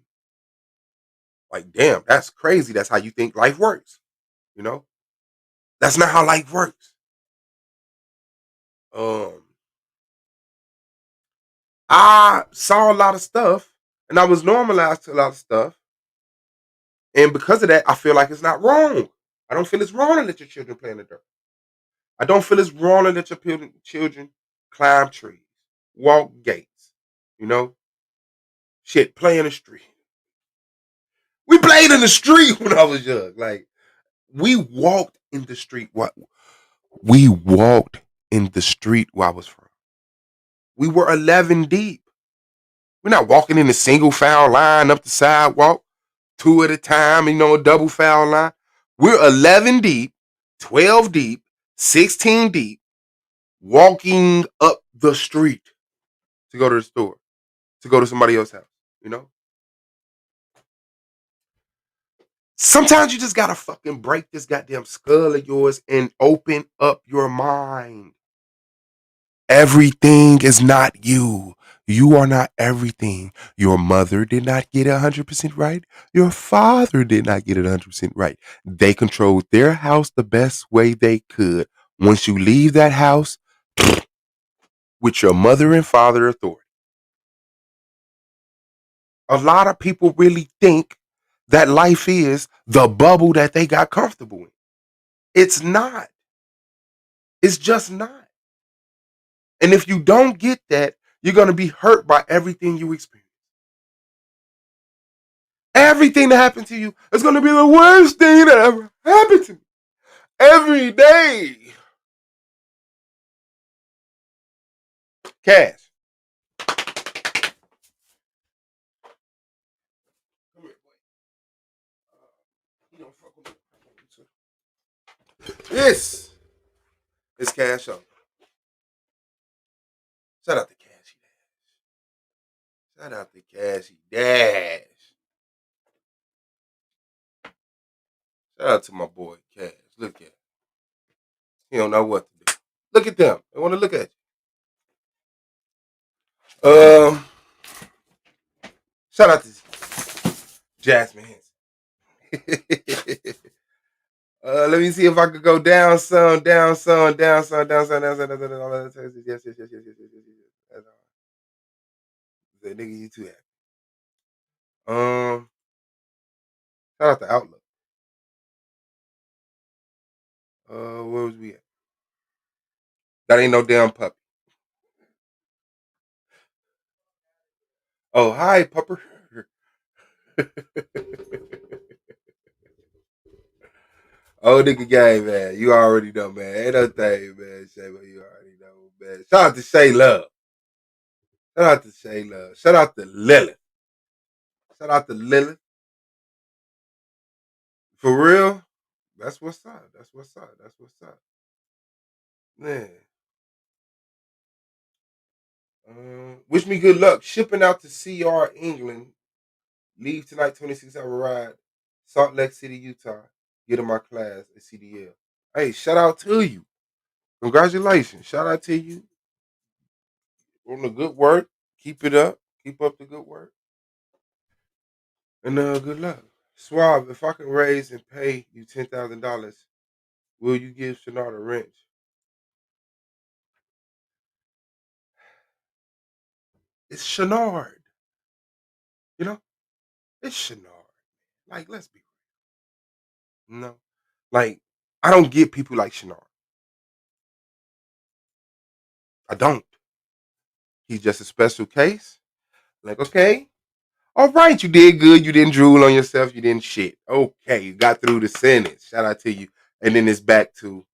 Like, damn, that's crazy. That's how you think life works. You know? That's not how life works. I saw a lot of stuff and I was normalized to a lot of stuff. And because of that, I feel like it's not wrong. I don't feel it's wrong to let your children play in the dirt. I don't feel it's wrong to let your children climb trees, walk gates, you know? Shit, play in the street. We played in the street when I was young. Like, we walked in the street. We walked in the street where I was from. We were 11 deep. We're not walking in a single foul line up the sidewalk, 2 at a time, a double foul line. We're 11 deep, 12 deep, 16 deep, walking up the street to go to the store, to go to somebody else's house, you know? Sometimes you just gotta fucking break this goddamn skull of yours and open up your mind. Everything is not you. You are not everything. Your mother did not get it 100% right. Your father did not get it 100% right. They controlled their house the best way they could. Once you leave that house, with your mother and father authority. A lot of people really think that life is the bubble that they got comfortable in. It's not. It's just not. And if you don't get that, you're going to be hurt by everything you experience. Everything that happened to you is going to be the worst thing that ever happened to me. Every day. Cash. Come here, boy. This is Cash Up. Shout out to Cashy Dash. Shout out to Cashy Dash. Shout out to my boy Cash. Look at him. He don't know what to do. Look at them. They want to look at you. Shout out to Jasmine Henson. Let me see if I could go down some. Yes. The nigga, you too happy. Shout out to Outlook. Where was we at? That ain't no damn puppy. Oh, hi, pupper. Old nigga gang, man. You already know, man. Ain't no thing, man. Shay, but you already know, man. Shout out to Shay Love. Shout out to Shay Love. Shout out to Lilith. Shout out to Lilith. For real, that's what's up. That's what's up. That's what's up. Man. Wish me good luck. Shipping out to CR England. Leave tonight, 26-hour ride. Salt Lake City, Utah. Get in my class at CDL. Hey, shout out to you. Congratulations. Shout out to you on the good work. Keep it up. Keep up the good work. And good luck. Suave, if I can raise and pay you $10,000, will you give Shenard a wrench? It's Shenard. You know? It's Shenard. Like, let's be real. No. Like, I don't get people like Shenard. I don't. He's just a special case. Like, okay. All right, you did good. You didn't drool on yourself. You didn't shit. Okay, you got through the sentence. Shout out to you. And then it's back to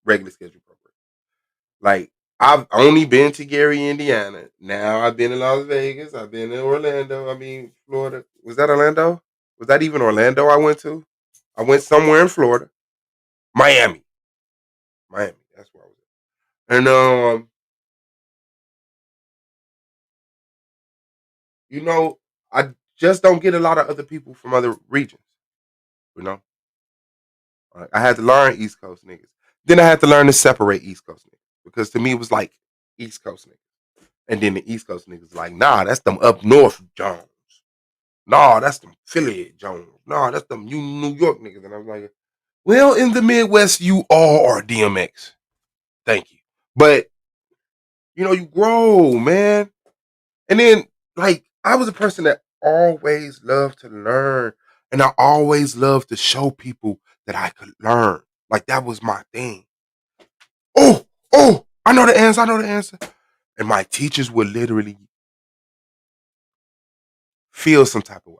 regular schedule program. Like, I've only been to Gary, Indiana. Now I've been in Las Vegas. I've been in Orlando. I mean, Florida. Was that Orlando? Was that even Orlando I went to? I went somewhere in Florida. Miami. That's where I was at. And, you know, I just don't get a lot of other people from other regions. You know? I had to learn East Coast niggas. Then I had to learn to separate East Coast niggas. Because to me, it was like East Coast niggas. And then the East Coast niggas like, nah, that's them up north Jones. Nah, that's them Philly Jones. Nah, that's them New York niggas. And I was like, well, in the Midwest, you all are DMX. Thank you. But, you know, you grow, man. And then, like, I was a person that always loved to learn. And I always loved to show people that I could learn. Like, that was my thing. Oh, I know the answer. And my teachers would literally feel some type of way.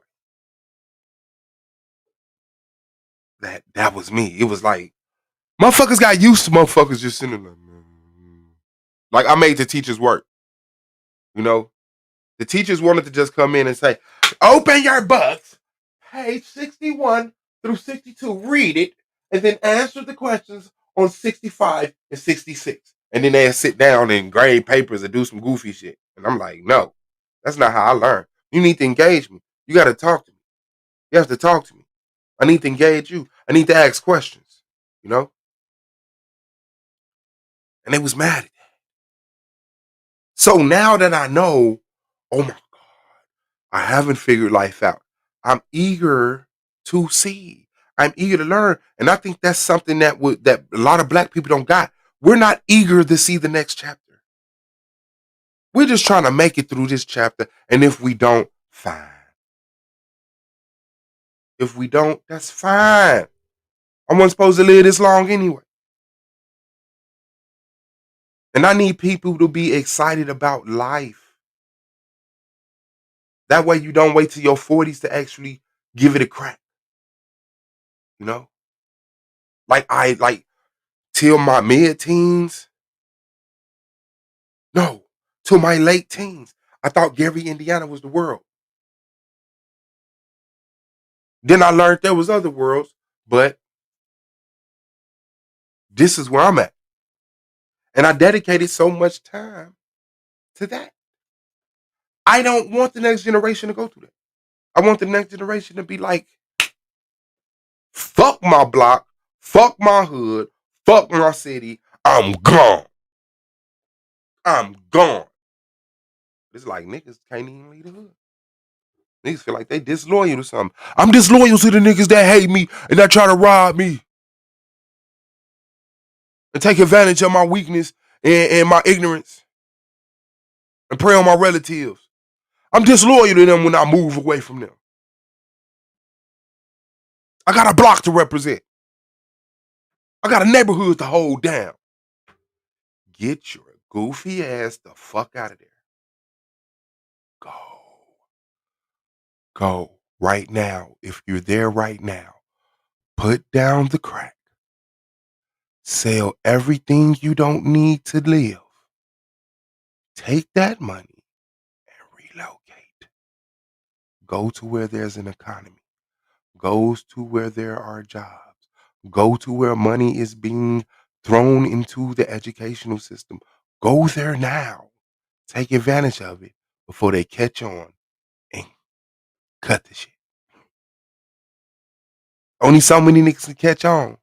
That was me. It was like, motherfuckers got used to motherfuckers just sitting there. Like, I made the teachers work. You know? The teachers wanted to just come in and say, open your books, page 61 through 62, read it, and then answer the questions on 65 and 66. And then they'd sit down and grade papers and do some goofy shit. And I'm like, no, that's not how I learn. You need to engage me. You got to talk to me. You have to talk to me. I need to engage you. I need to ask questions, you know? And they was mad at that. So now that I know, oh my God, I haven't figured life out. I'm eager to see. I'm eager to learn. And I think that's something that a lot of black people don't got. We're not eager to see the next chapter. We're just trying to make it through this chapter. And if we don't, fine. If we don't, that's fine. I wasn't supposed to live this long anyway. And I need people to be excited about life. That way you don't wait till your 40s to actually give it a crack. You know? Like till my mid-teens. No, till my late teens. I thought Gary, Indiana was the world. Then I learned there was other worlds, but this is where I'm at. And I dedicated so much time to that. I don't want the next generation to go through that. I want the next generation to be like, fuck my block, fuck my hood, fuck my city, I'm gone. I'm gone. It's like niggas can't even leave the hood. Niggas feel like they disloyal to something. I'm disloyal to the niggas that hate me and that try to rob me. And take advantage of my weakness and my ignorance. And prey on my relatives. I'm disloyal to them when I move away from them. I got a block to represent. I got a neighborhood to hold down. Get your goofy ass the fuck out of there. Go right now. If you're there right now, Put down the crack. Sell everything you don't need to live. Take that money and relocate. Go to where there's an economy. Go to where there are jobs. Go to where money is being thrown into the educational system. Go there now. Take advantage of it before they catch on and cut the shit. Only so many niggas can catch on.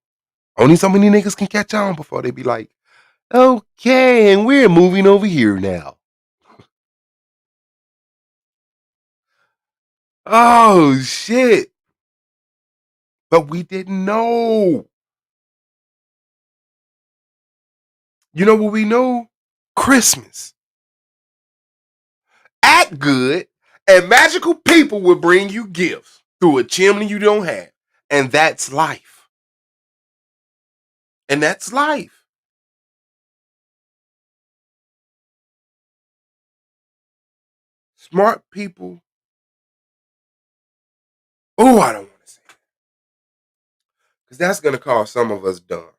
Only so many niggas can catch on before they be like, okay, and we're moving over here now. Oh, shit. But we didn't know. You know what we know? Christmas. Act good, and magical people will bring you gifts through a chimney you don't have. And that's life. And that's life. Smart people. Oh, I don't want to say that. Because that's going to call some of us dumb.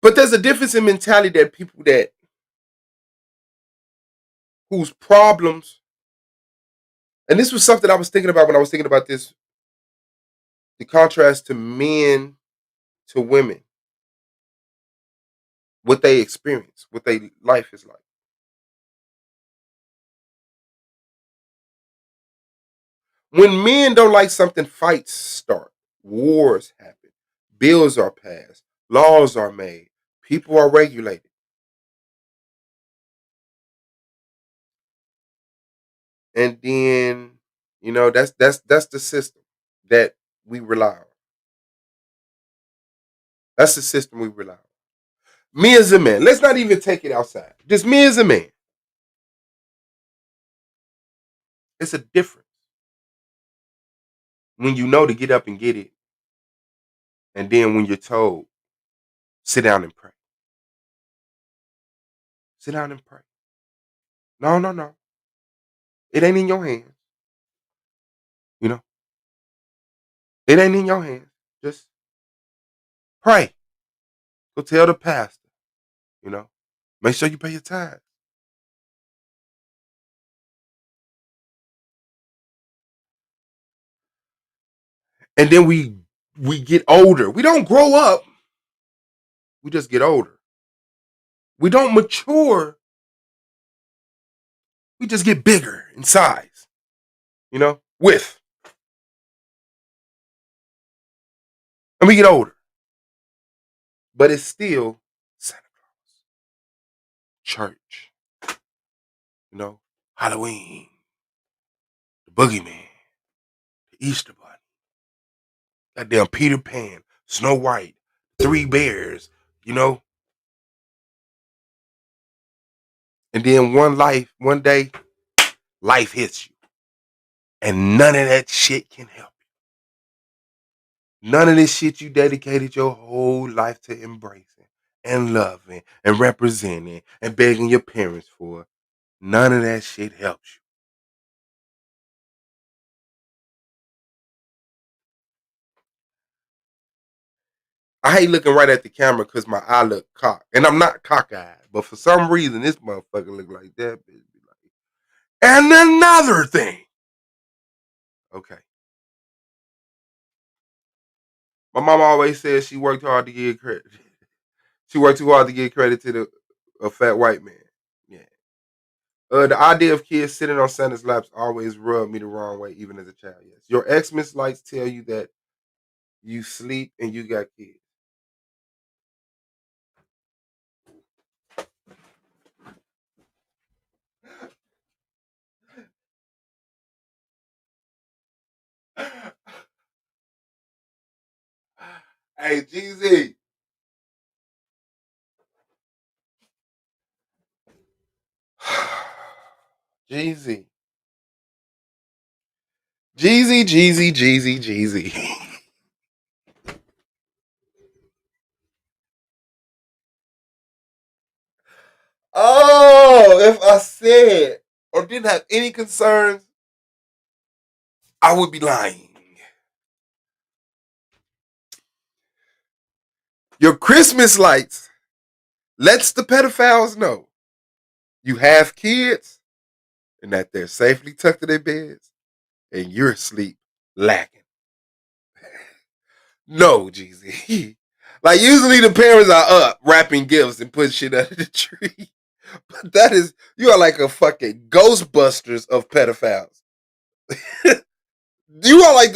But there's a difference in mentality that people that whose problems, and this was something I was thinking about when I was thinking about this, the contrast to men to women, what they experience, what their life is like. When men don't like something, fights start, wars happen, bills are passed, laws are made, people are regulated. And then, you know, that's the system that we rely on. That's the system we rely on. Me as a man, let's not even take it outside. Just me as a man. It's a difference when you know to get up and get it, and then when you're told, sit down and pray. Sit down and pray. No, no, no. It ain't in your hands. You know? It ain't in your hands. Just pray. Go tell the pastor. You know? Make sure you pay your tithes. And then we get older. We don't grow up. We just get older. We don't mature. We just get bigger in size. You know? Width. And we get older. But it's still Santa Claus. Church. You know? Halloween. The Boogeyman. The Easter Bunny. Goddamn Peter Pan. Snow White. Three Bears. You know? And then one day, life hits you. And none of that shit can help you. None of this shit you dedicated your whole life to embracing and loving and representing and begging your parents for. None of that shit helps you. I hate looking right at the camera because my eye look cocked. And I'm not cockeyed. But for some reason, this motherfucker look like that. Bitch be like, and another thing. Okay. My mom always says she worked hard to get credit. She worked too hard to give credit to a fat white man. Yeah. The idea of kids sitting on Santa's laps always rubbed me the wrong way, even as a child. Yes. Your ex-miss likes tell you that you sleep and you got kids. Hey, GZ. GZ. GZ. Oh, if I said or didn't have any concerns I would be lying. Your Christmas lights lets the pedophiles know you have kids and that they're safely tucked in their beds and you're asleep lacking. No, Jeezy. Like, usually the parents are up wrapping gifts and putting shit under the tree. But that is, you are like a fucking Ghostbusters of pedophiles. You are like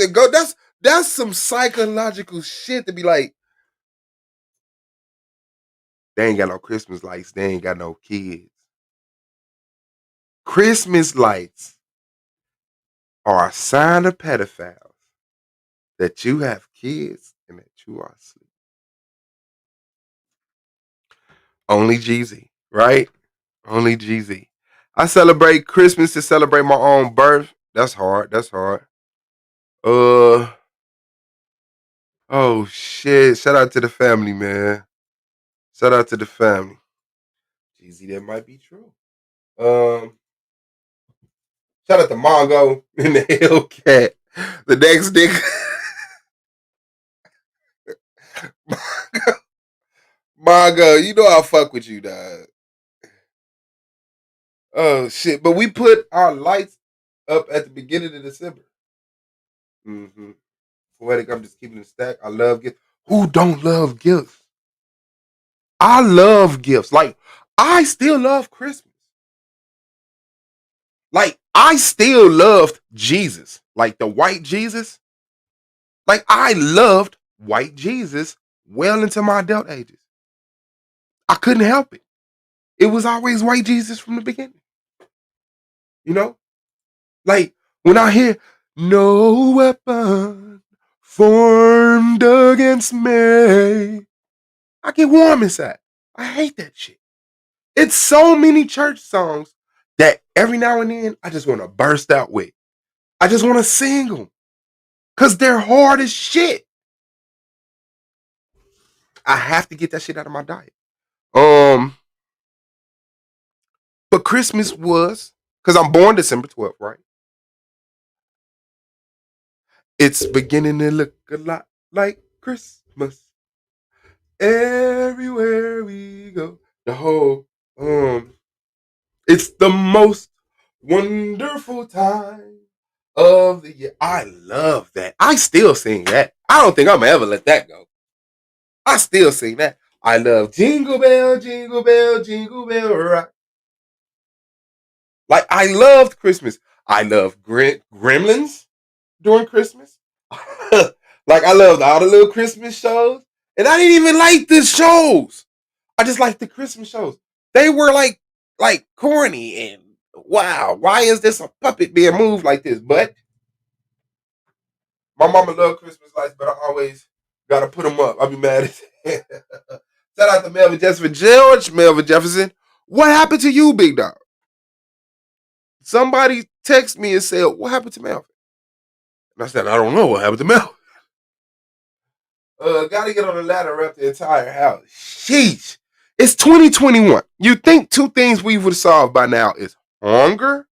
that's some psychological shit to be like, they ain't got no Christmas lights, they ain't got no kids. Christmas lights are a sign of pedophiles that you have kids and that you are asleep. Only Jeezy, right? Only Jeezy. I celebrate Christmas to celebrate my own birth. That's hard. That's hard. Oh shit. Shout out to the family, man. Shout out to the family. Jeezy, that might be true. Shout out to Mongo and the Hellcat. The next nigga. Mongo, you know I fuck with you, dog. Oh shit. But we put our lights up at the beginning of December. Mm-hmm. Poetic, I'm just keeping it stacked. I love gifts. Who don't love gifts? I love gifts. Like, I still love Christmas. Like, I still loved Jesus. Like, the white Jesus. Like, I loved white Jesus well into my adult ages. I couldn't help it. It was always white Jesus from the beginning. You know? Like, when I hear, no weapon formed against me, I get warm inside. I hate that shit. It's so many church songs that every now and then I just want to burst out with. I just want to sing them. Because they're hard as shit. I have to get that shit out of my diet. But Christmas was, because I'm born December 12th, right? It's beginning to look a lot like Christmas. Everywhere we go. The whole, it's the most wonderful time of the year. I love that. I still sing that. I don't think I'm gonna ever let that go. I still sing that. I love Jingle Bell, Jingle Bell, Jingle Bell Rock. Like, I loved Christmas. I love Gremlins during Christmas. Like, I loved all the little Christmas shows. And I didn't even like the shows. I just liked the Christmas shows. They were like corny and wow, why is this a puppet being moved like this? But my mama loved Christmas lights, but I always gotta put them up. I'll be mad at Shout out to Melvin Jefferson. George Melvin Jefferson. What happened to you, big dog? Somebody texted me and said, what happened to Melvin? And I said, I don't know what happened to Melvin. Gotta get on the ladder and wrap the entire house. Sheesh. It's 2021. You think two things we would have solved by now is hunger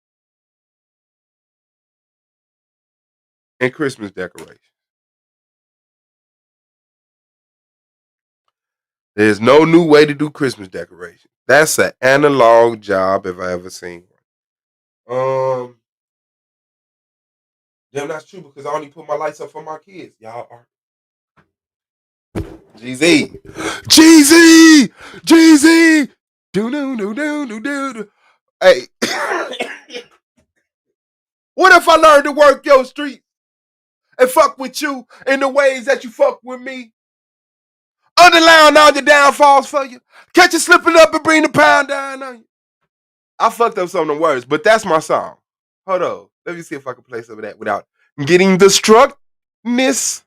and Christmas decorations. There's no new way to do Christmas decorations. That's an analog job if I ever seen one. Damn, that's true because I only put my lights up for my kids. Y'all are. Jeezy. Do. Hey. What if I learned to work your street and fuck with you in the ways that you fuck with me? Underline all your downfalls for you. Catch you slipping up and bring the pound down on you. I fucked up some of the words, but that's my song. Hold on. Let me see if I can play some of that without getting the struckness. Let me see.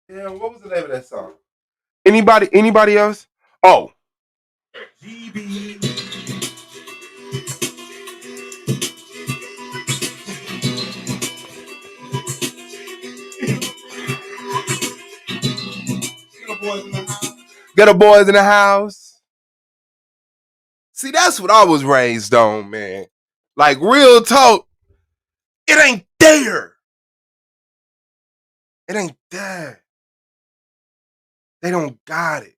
Yeah, what was the name of that song? Anybody else? Oh. GB. Boys in the Ghetto boys in the house. See, that's what I was raised on, man. Like, real talk, it ain't there. It ain't there. They don't got it.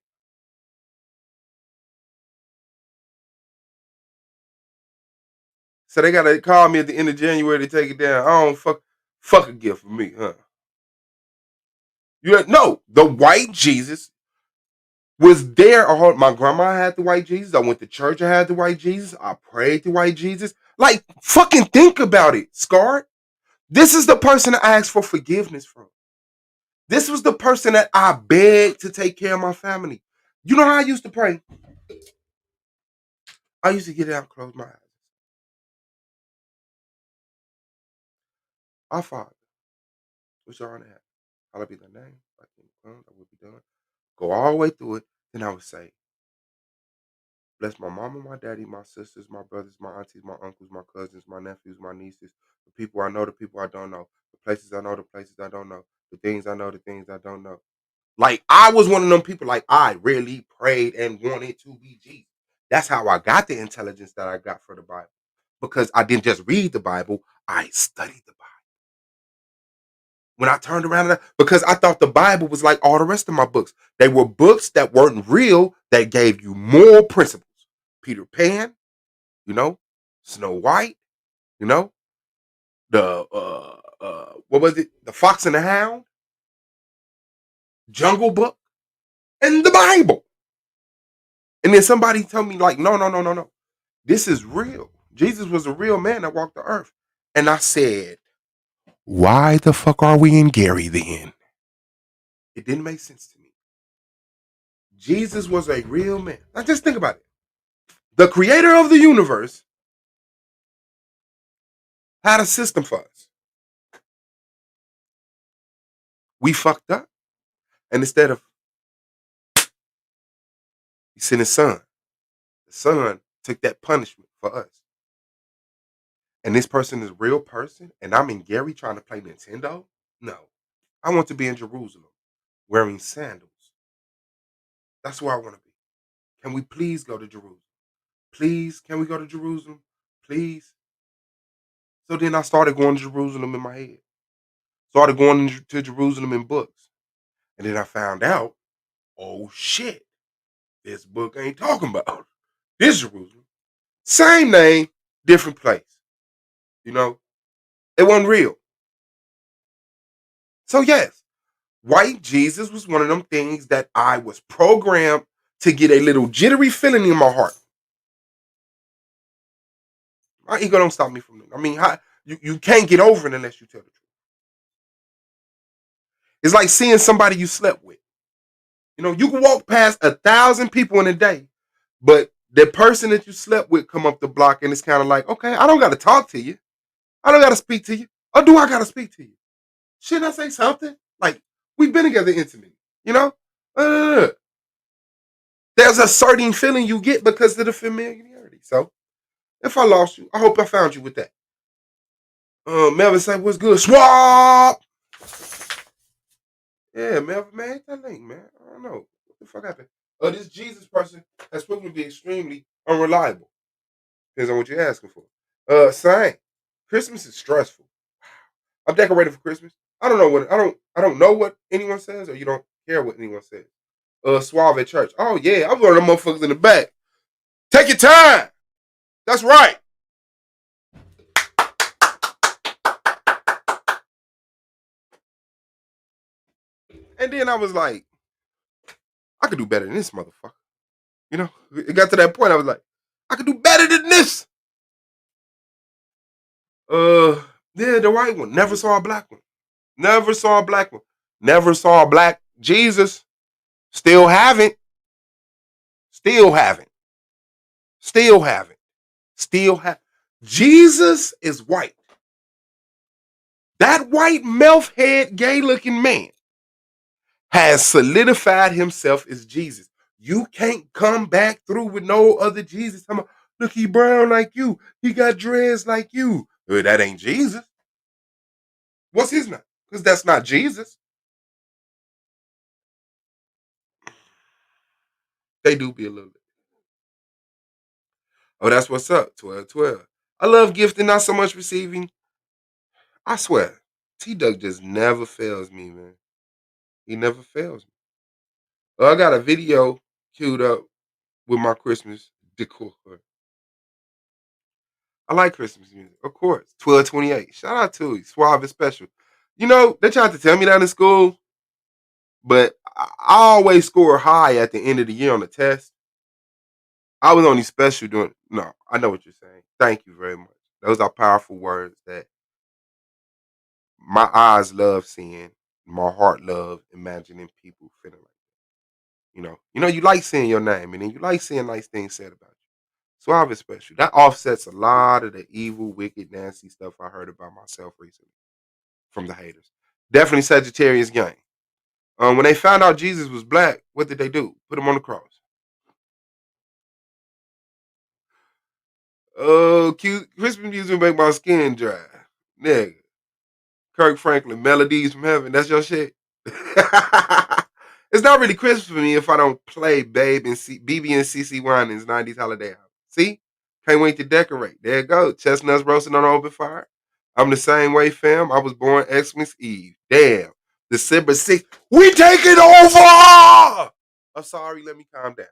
So they gotta call me at the end of January to take it down. I don't fuck a gift for me, huh? No, the white Jesus was there. My grandma had the white Jesus. I went to church. I had the white Jesus. I prayed to white Jesus. Like, fucking think about it, Scarred. This is the person I asked for forgiveness from. This was the person that I begged to take care of my family. You know how I used to pray? I used to get out and close my eyes. Our Father, which art in heaven, hallowed be thy name. Thy kingdom come, thy will be done. Go all the way through it. Then I would say, bless my mama, my daddy, my sisters, my brothers, my aunties, my uncles, my cousins, my nephews, my nieces, the people I know, the people I don't know, the places I know, the places I don't know, the things I know, the things I don't know. Like, I was one of them people, like, I really prayed and wanted to be Jesus. That's how I got the intelligence that I got for the Bible. Because I didn't just read the Bible, I studied the Bible. When I turned around, because I thought the Bible was like all the rest of my books. They were books that weren't real, that gave you moral principles. Peter Pan, Snow White, the what was it? The Fox and the Hound, Jungle Book, and the Bible. And then somebody told me, like, no. This is real. Jesus was a real man that walked the earth. And I said, why the fuck are we in Gary then? It didn't make sense to me. Jesus was a real man. Now just think about it. The creator of the universe had a system for us. We fucked up. And instead of, he sent his son. The son took that punishment for us. And this person is a real person, and I'm in Gary trying to play Nintendo? No. I want to be in Jerusalem wearing sandals. That's where I want to be. Can we please go to Jerusalem? Please, can we go to Jerusalem? Please. So then I started going to Jerusalem in my head. Started going to Jerusalem in books. And then I found out, oh shit, this book ain't talking about this Jerusalem. Same name, different place. It wasn't real. So yes, white Jesus was one of them things that I was programmed to get a little jittery feeling in my heart. My ego don't stop me from it. I mean, you can't get over it unless you tell the truth. It's like seeing somebody you slept with. You can walk past 1,000 people in a day, but the person that you slept with come up the block and it's kind of like, okay, I don't got to talk to you. I don't got to speak to you. Or do I got to speak to you? Shouldn't I say something? Like, we've been together intimately, There's a certain feeling you get because of the familiarity. So, if I lost you, I hope I found you with that. Melvin said, what's good? Swap! Yeah, Melvin, man, hit that link, man. I don't know. What the fuck happened? This Jesus person has proven to be extremely unreliable. Depends on what you're asking for. Same. Christmas is stressful. I'm decorated for Christmas. I don't know what anyone says, or you don't care what anyone says. Suave at church. Oh yeah, I'm one of them motherfuckers in the back. Take your time. That's right. And then I was like, I could do better than this motherfucker. It got to that point. I was like, I could do better than this. Yeah, the white one. Never saw a black one. Never saw a black one. Never saw a black Jesus. Still haven't. Still haven't. Still haven't. Still have. Jesus is white. That white mouth head, gay looking man has solidified himself as Jesus. You can't come back through with no other Jesus. Look, he brown like you. He got dreads like you. That ain't Jesus. What's his name? Because that's not Jesus. They do be a little bit. Oh, that's what's up. 12-12. I love gifting, not so much receiving. I swear, T-Duck just never fails me, man. He never fails me. I got a video queued up with my Christmas decor. I like Christmas music, of course. 1228. Shout out to you. Suave is special. You know, they tried to tell me that in school, but I always score high at the end of the year on the test. I was only special doing. No, I know what you're saying. Thank you very much. Those are powerful words that my eyes love seeing, my heart love imagining people feeling like that. You like seeing your name, and then you like seeing nice things said about you. Suave is special. That offsets a lot of the evil, wicked, nasty stuff I heard about myself recently from the haters. Definitely Sagittarius gang. When they found out Jesus was black, what did they do? Put him on the cross. Oh, cute Christmas music make my skin dry. Nigga. Kirk Franklin, Melodies from Heaven. That's your shit. It's not really Christmas for me if I don't play BB and CC Winans 90s holiday album. See? Can't wait to decorate. There you go. Chestnuts roasting on open fire. I'm the same way, fam. I was born Xmas Eve. Damn. December 6th. We take it over! I'm sorry. Let me calm down.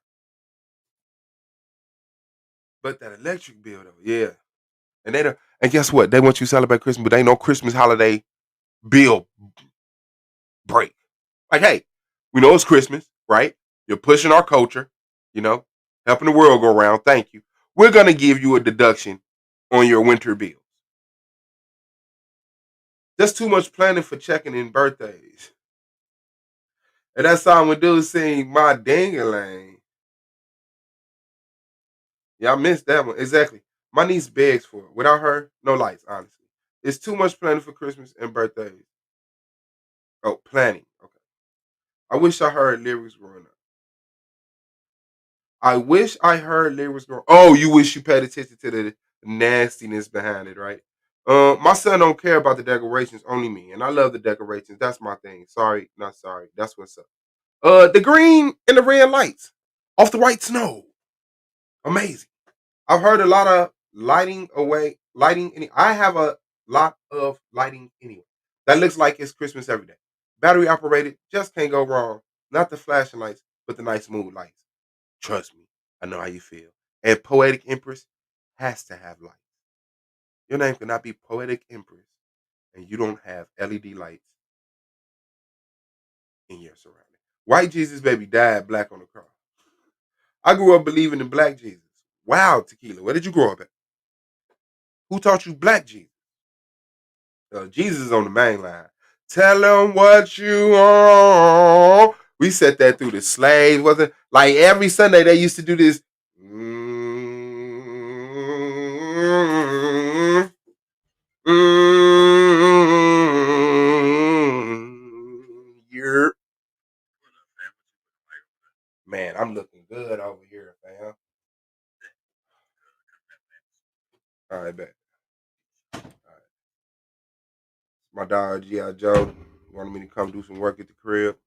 But that electric bill, though, yeah. And guess what? They want you to celebrate Christmas, but ain't no Christmas holiday bill break. Like, hey, we know it's Christmas, right? You're pushing our culture, helping the world go around. Thank you. We're going to give you a deduction on your winter bills. That's too much planning for checking in birthdays. And that song we do sing My Ding-a-Lang. Yeah, I missed that one. Exactly. My niece begs for it. Without her, no lights, honestly. It's too much planning for Christmas and birthdays. Oh, planning. Okay. I wish I heard lyrics growing up. I wish I heard lyrics growing up. Oh, you wish you paid attention to the nastiness behind it, right? My son don't care about the decorations, only me. And I love the decorations. That's my thing. Sorry, not sorry. That's what's up. The green and the red lights off the white snow. Amazing. I've heard a lot of lighting. I have a lot of lighting anyway. That looks like it's Christmas every day. Battery operated, just can't go wrong. Not the flashing lights, but the nice mood lights. Trust me, I know how you feel. And Poetic Empress has to have lights. Your name cannot be Poetic Empress and you don't have LED lights in your surroundings. White Jesus baby died black on the cross. I grew up believing in black Jesus. Wow, Tequila, where did you grow up at? Who taught you black Jesus? Jesus is on the main line. Tell them what you want. We said that through the slaves, wasn't like every Sunday they used to do this. Man, I'm looking good over here, fam. All right, bet. All right. My dog G.I. Joe wanted me to come do some work at the crib.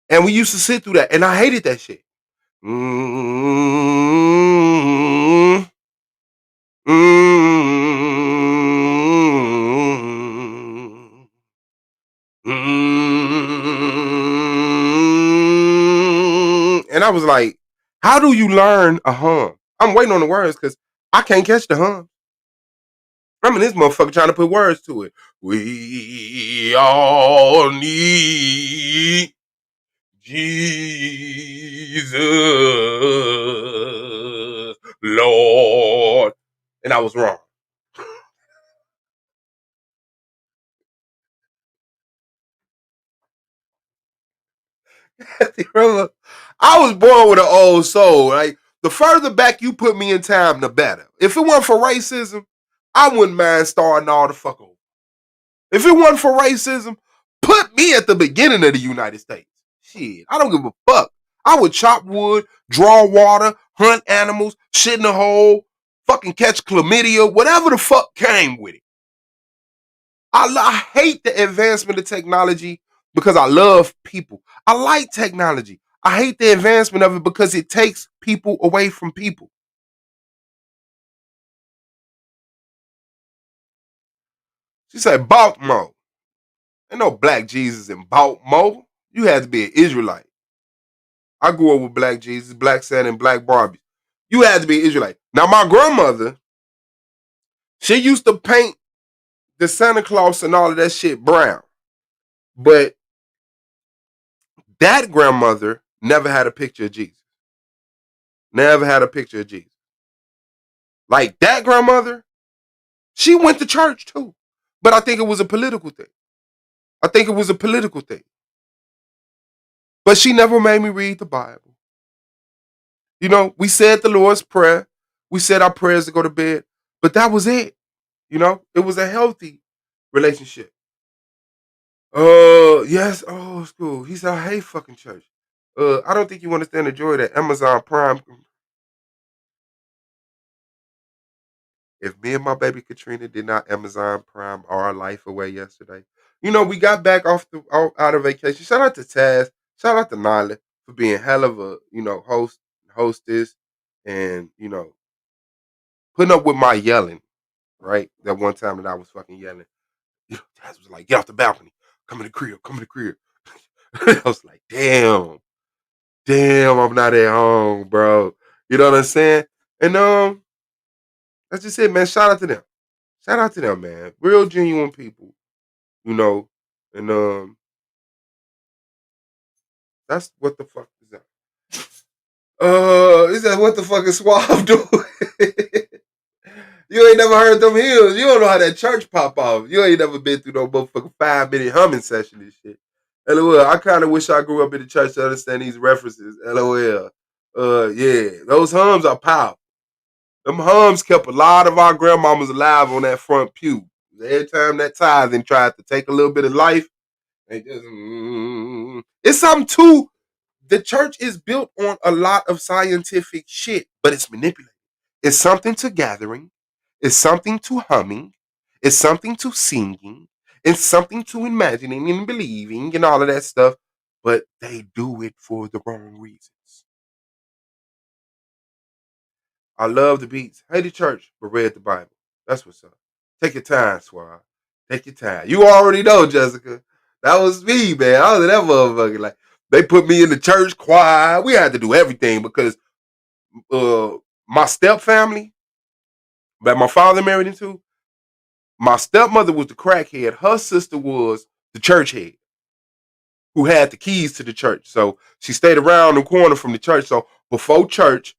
And we used to sit through that. And I hated that shit. And I was like, how do you learn a hum? I'm waiting on the words because I can't catch the hum. I'm in this motherfucker trying to put words to it. We all need Jesus, Lord. And I was wrong. I was born with an old soul. Like, the further back you put me in time, the better. If it weren't for racism, I wouldn't mind starting all the fuck over. If it wasn't for racism, put me at the beginning of the United States. Shit, I don't give a fuck. I would chop wood, draw water, hunt animals, shit in a hole, fucking catch chlamydia, whatever the fuck came with it. I hate the advancement of technology because I love people. I like technology. I hate the advancement of it because it takes people away from people. She said, Baltimore. Ain't no black Jesus in Baltimore. You had to be an Israelite. I grew up with black Jesus, black Santa, and black Barbie. You had to be an Israelite. Now, my grandmother, she used to paint the Santa Claus and all of that shit brown. But that grandmother never had a picture of Jesus. Never had a picture of Jesus. Like that grandmother, she went to church too. But I think it was a political thing. But she never made me read the Bible. You know, we said the Lord's Prayer. We said our prayers to go to bed. But that was it. You know, it was a healthy relationship. Yes. Oh, it's cool. He said, I hate fucking church. I don't think you understand the joy that Amazon Prime. If me and my baby Katrina did not Amazon Prime our life away yesterday, you know, we got back out of vacation. Shout out to Taz. Shout out to Nyla for being hell of a, you know, hostess, and, you know, putting up with my yelling, right? That one time that I was fucking yelling. You know, Taz was like, get off the balcony. Come in the crib. I was like, damn, I'm not at home, bro. You know what I'm saying? And that's just it, man. Shout out to them, man. Real genuine people, you know. And that's what the fuck is that? Is that what the fuck is Suave doing? You ain't never heard them heels. You don't know how that church pop off. You ain't never been through no motherfucking 5-minute humming session and shit. LOL. I kind of wish I grew up in the church to understand these references. LOL. Yeah, those hums are powerful. Them hums kept a lot of our grandmamas alive on that front pew. Every time that tithing tried to take a little bit of life, they just it's something too. The church is built on a lot of scientific shit, but it's manipulated. It's something to gathering. It's something to humming. It's something to singing. It's something to imagining and believing and all of that stuff. But they do it for the wrong reasons. I love the beats. Hate the church, but read the Bible. That's what's up. Take your time, Swab. Take your time. You already know, Jessica. That was me, man. I was in that motherfucker. Like, they put me in the church choir. We had to do everything because my step family that my father married into, my stepmother was the crackhead. Her sister was the church head who had the keys to the church. So she stayed around the corner from the church. So before church,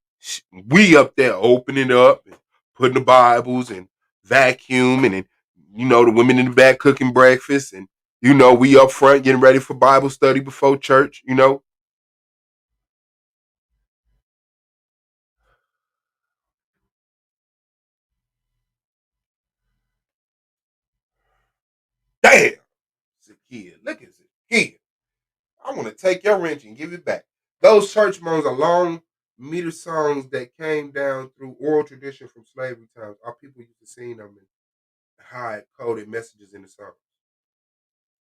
we up there opening up and putting the Bibles and vacuuming, and, you know, the women in the back cooking breakfast, and, you know, we up front getting ready for Bible study before church, you know. Damn. It's a kid. Look at this kid. I want to take your wrench and give it back. Those church moans are long meter songs that came down through oral tradition from slavery times. Our people used to sing them and hide coded messages in the songs.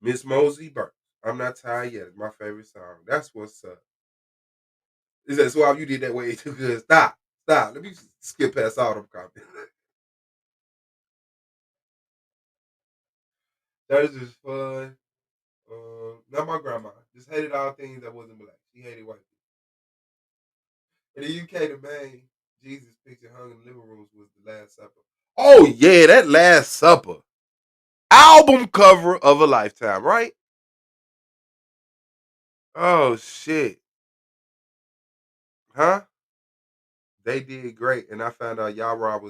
Miss Mosey Burke, I'm Not Tired Yet, is my favorite song. That's what's up. Is that Suave? You did that way too good. Stop. Let me skip past all them comments. That is just fun. Not my grandma. Just hated all things that wasn't black. She hated white people. In the UK, the main Jesus picture hung in the living rooms was The Last Supper. Oh yeah, that Last Supper. Album cover of a lifetime, right? Oh shit. Huh? They did great. And I found out Yah Rah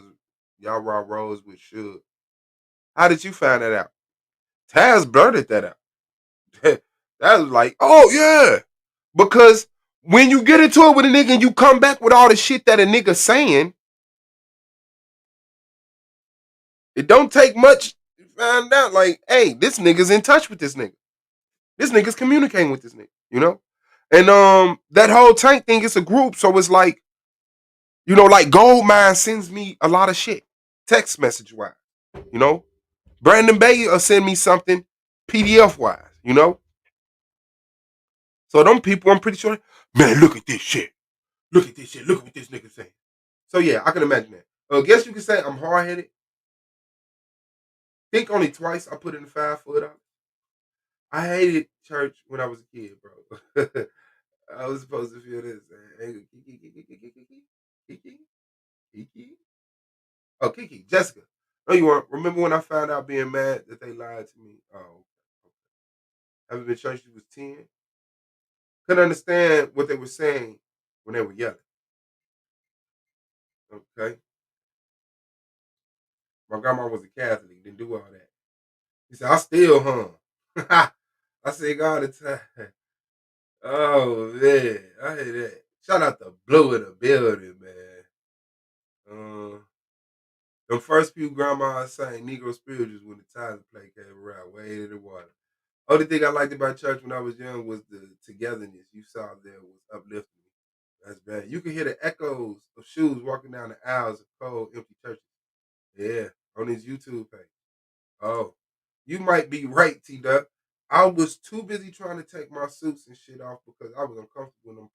Rose with Suge. How did you find that out? Taz blurted that out. That was like, oh yeah. Because when you get into it with a nigga and you come back with all the shit that a nigga saying, it don't take much to find out, like, hey, this nigga's in touch with this nigga. This nigga's communicating with this nigga, you know? And that whole Tank thing is a group, so it's like, you know, like Goldmine sends me a lot of shit, text message wise, you know? Brandon Bay will send me something PDF wise, you know? So them people, I'm pretty sure. Man, look at this shit. Look at this shit. Look at what this nigga saying. So yeah, I can imagine that. Guess you can say I'm hard-headed. Think only twice I put in the 5 foot out. I hated church when I was a kid, bro. I was supposed to feel this. Kiki. Oh, Kiki, Jessica. No, you weren't. Remember when I found out being mad that they lied to me? Oh, okay. Haven't been church since you was 10. Couldn't understand what they were saying when they were yelling. Okay. My grandma was a Catholic, didn't do all that. He said, I still hung. I say all the time. Oh, man. I hear that. Shout out to Blue in the building, man. The first few grandmas sang Negro spirituals when the Tyler play came around, way in the water. Only thing I liked about church when I was young was the togetherness you saw there was uplifting. That's bad. You can hear the echoes of shoes walking down the aisles of cold, empty churches. Yeah, on his YouTube page. Oh, you might be right, T-Duck. I was too busy trying to take my suits and shit off because I was uncomfortable in them.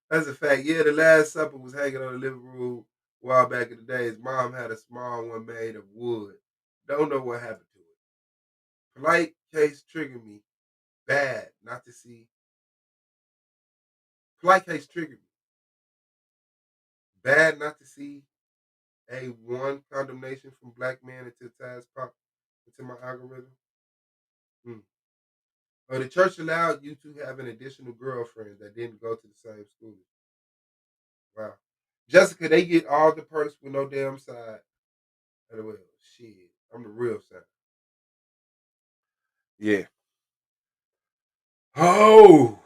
That's a fact. Yeah, the Last Supper was hanging on the living room a while back in the day. His mom had a small one made of wood. Don't know what happened to it. Polite case triggered me. Bad not to see. Polite case triggered me. Bad not to see A1 condemnation from black men until Taz popped into my algorithm. The church allowed you to have an additional girlfriend that didn't go to the same school. Wow. Jessica, they get all the perks with no damn side. Well, shit. I'm the real side. Yeah. Oh!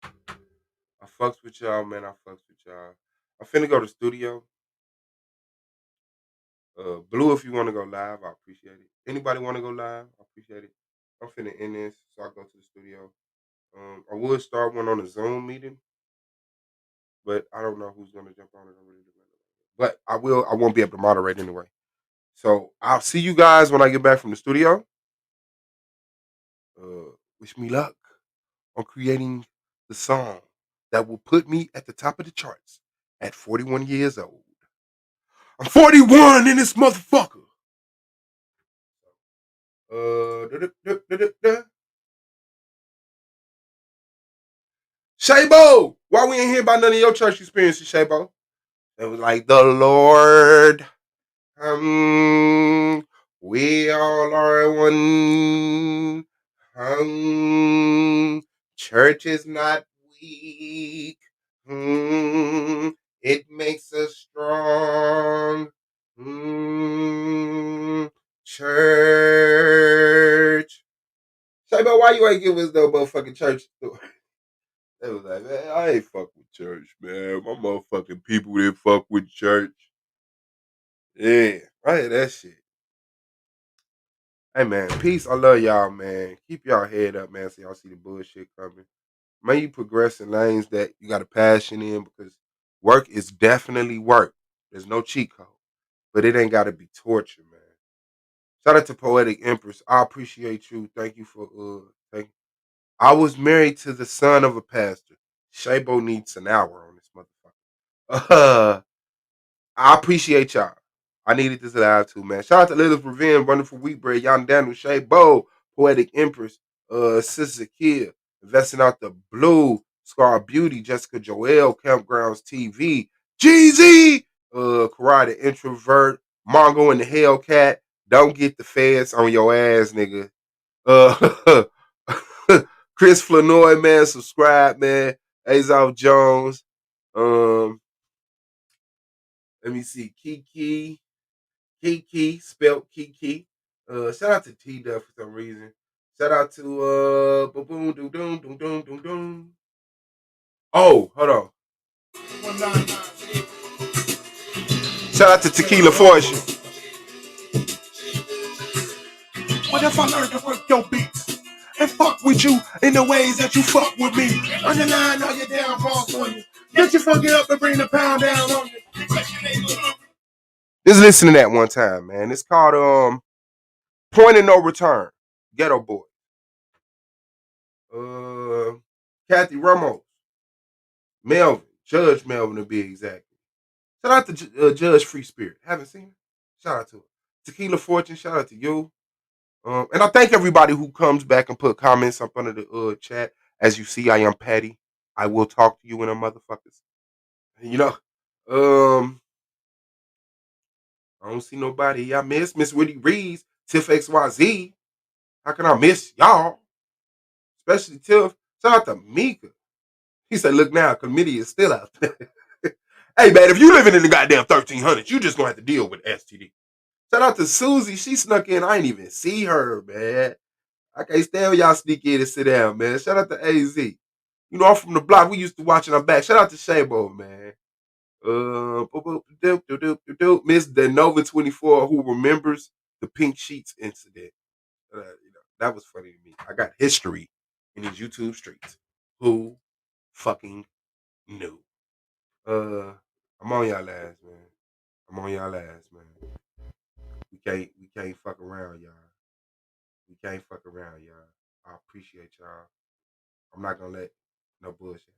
I fucks with y'all, man. I fucks with y'all. I'm finna go to the studio. Blue, if you want to go live, I appreciate it. Anybody want to go live? I appreciate it. I'm finna end this, so I go to the studio. I would start one on a Zoom meeting, but I don't know who's gonna jump on it. But I will. I won't be able to moderate anyway. So I'll see you guys when I get back from the studio. Wish me luck on creating the song that will put me at the top of the charts at 41 years old. I'm 41 in this motherfucker. Shabo, why we ain't hear about none of your church experiences, Shabo? It was like the Lord, we all are one. Church is not weak. It makes us strong. Church. Shabo, why you ain't give us no motherfucking church story? They was like, man, I ain't fuck with church, man. My motherfucking people didn't fuck with church. Yeah, I hear that shit. Hey, man, peace. I love y'all, man. Keep y'all head up, man, so y'all see the bullshit coming. May you progress in lanes that you got a passion in, because work is definitely work. There's no cheat code. But it ain't got to be torture, man. Shout out to Poetic Empress. I appreciate you. Thank you for I was married to the son of a pastor. Shabo needs an hour on this motherfucker. I appreciate y'all. I needed this live too, man. Shout out to Lilith Revenge, Wonderful Wheatbread, Yon Daniel, Shabo, Poetic Empress, Sister Kia, Investing Out the Blue, Scar Beauty, Jessica Joelle, Campgrounds TV, Jeezy, Karate Introvert, Mongo and the Hellcat. Don't get the feds on your ass, nigga. Chris Flanoy, man, subscribe, man. Azov Jones. Let me see. Kiki, spelled Kiki. Shout out to T-Duff for some reason. Shout out to boom doom doom doom doom doom doom. Oh, hold on. Shout out to Tequila Fortune. What if I learned to work your beats and fuck with you in the ways that you fuck with me? Underline all your downfalls on you. Get your fucking up and bring the pound down on you. Just listen to that one time, man. It's called Point of No Return. Ghetto Boy. Kathy Ramos, Melvin, Judge Melvin to be exact. Shout out to Judge Free Spirit. Haven't seen her? Shout out to her. Tequila Fortune, shout out to you. And I thank everybody who comes back and put comments up under the chat. As you see, I am Patty. I will talk to you in a motherfuckers. You know, I don't see nobody I miss. Miss Whitty Reeves, Tiff XYZ. How can I miss y'all? Especially Tiff. Shout out to Mika. He said, look now, committee is still out there. Hey, man, if you living in the goddamn 1300s, you just gonna have to deal with STD. Shout out to Susie. She snuck in. I ain't even see her, man. I can't stand when y'all sneak in and sit down, man. Shout out to AZ. You know, I'm from the block. We used to watch it. I'm back. Shout out to Shabo, man. Miss Denova 24, who remembers the pink sheets incident. That was funny to me. I got history in these YouTube streets. Who fucking knew? I'm on y'all ass, man. I'm on y'all ass, man. We can't fuck around, y'all. We can't fuck around, y'all. I appreciate y'all. I'm not gonna let no bullshit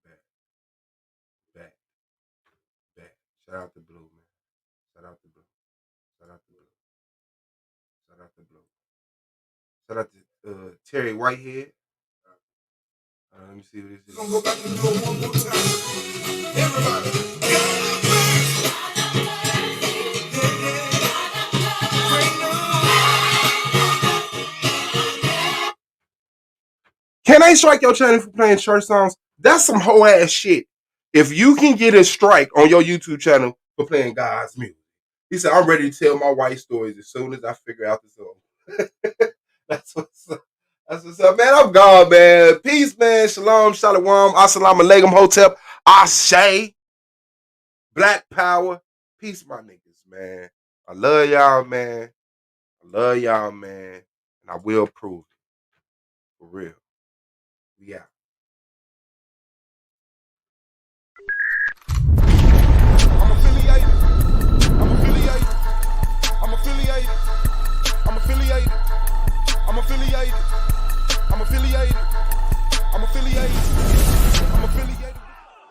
happen. Back. Shout out to Blue, man. Shout out to Blue. Shout out to Blue. Shout out to Blue. Shout out to Terry Whitehead. Let me see what this is. Gonna go back to the door one more time. Everybody. Can they strike your channel for playing church songs? That's some whole ass shit. If you can get a strike on your YouTube channel for playing God's music. He said, I'm ready to tell my white stories as soon as I figure out the song. That's what's up. That's what's up, man. I'm gone, man. Peace, man. Shalom, shalom, assalamu alaikum, hotep, ashe, black power. Peace, my niggas, man. I love y'all, man. I love y'all, man. And I will prove it. For real. We out.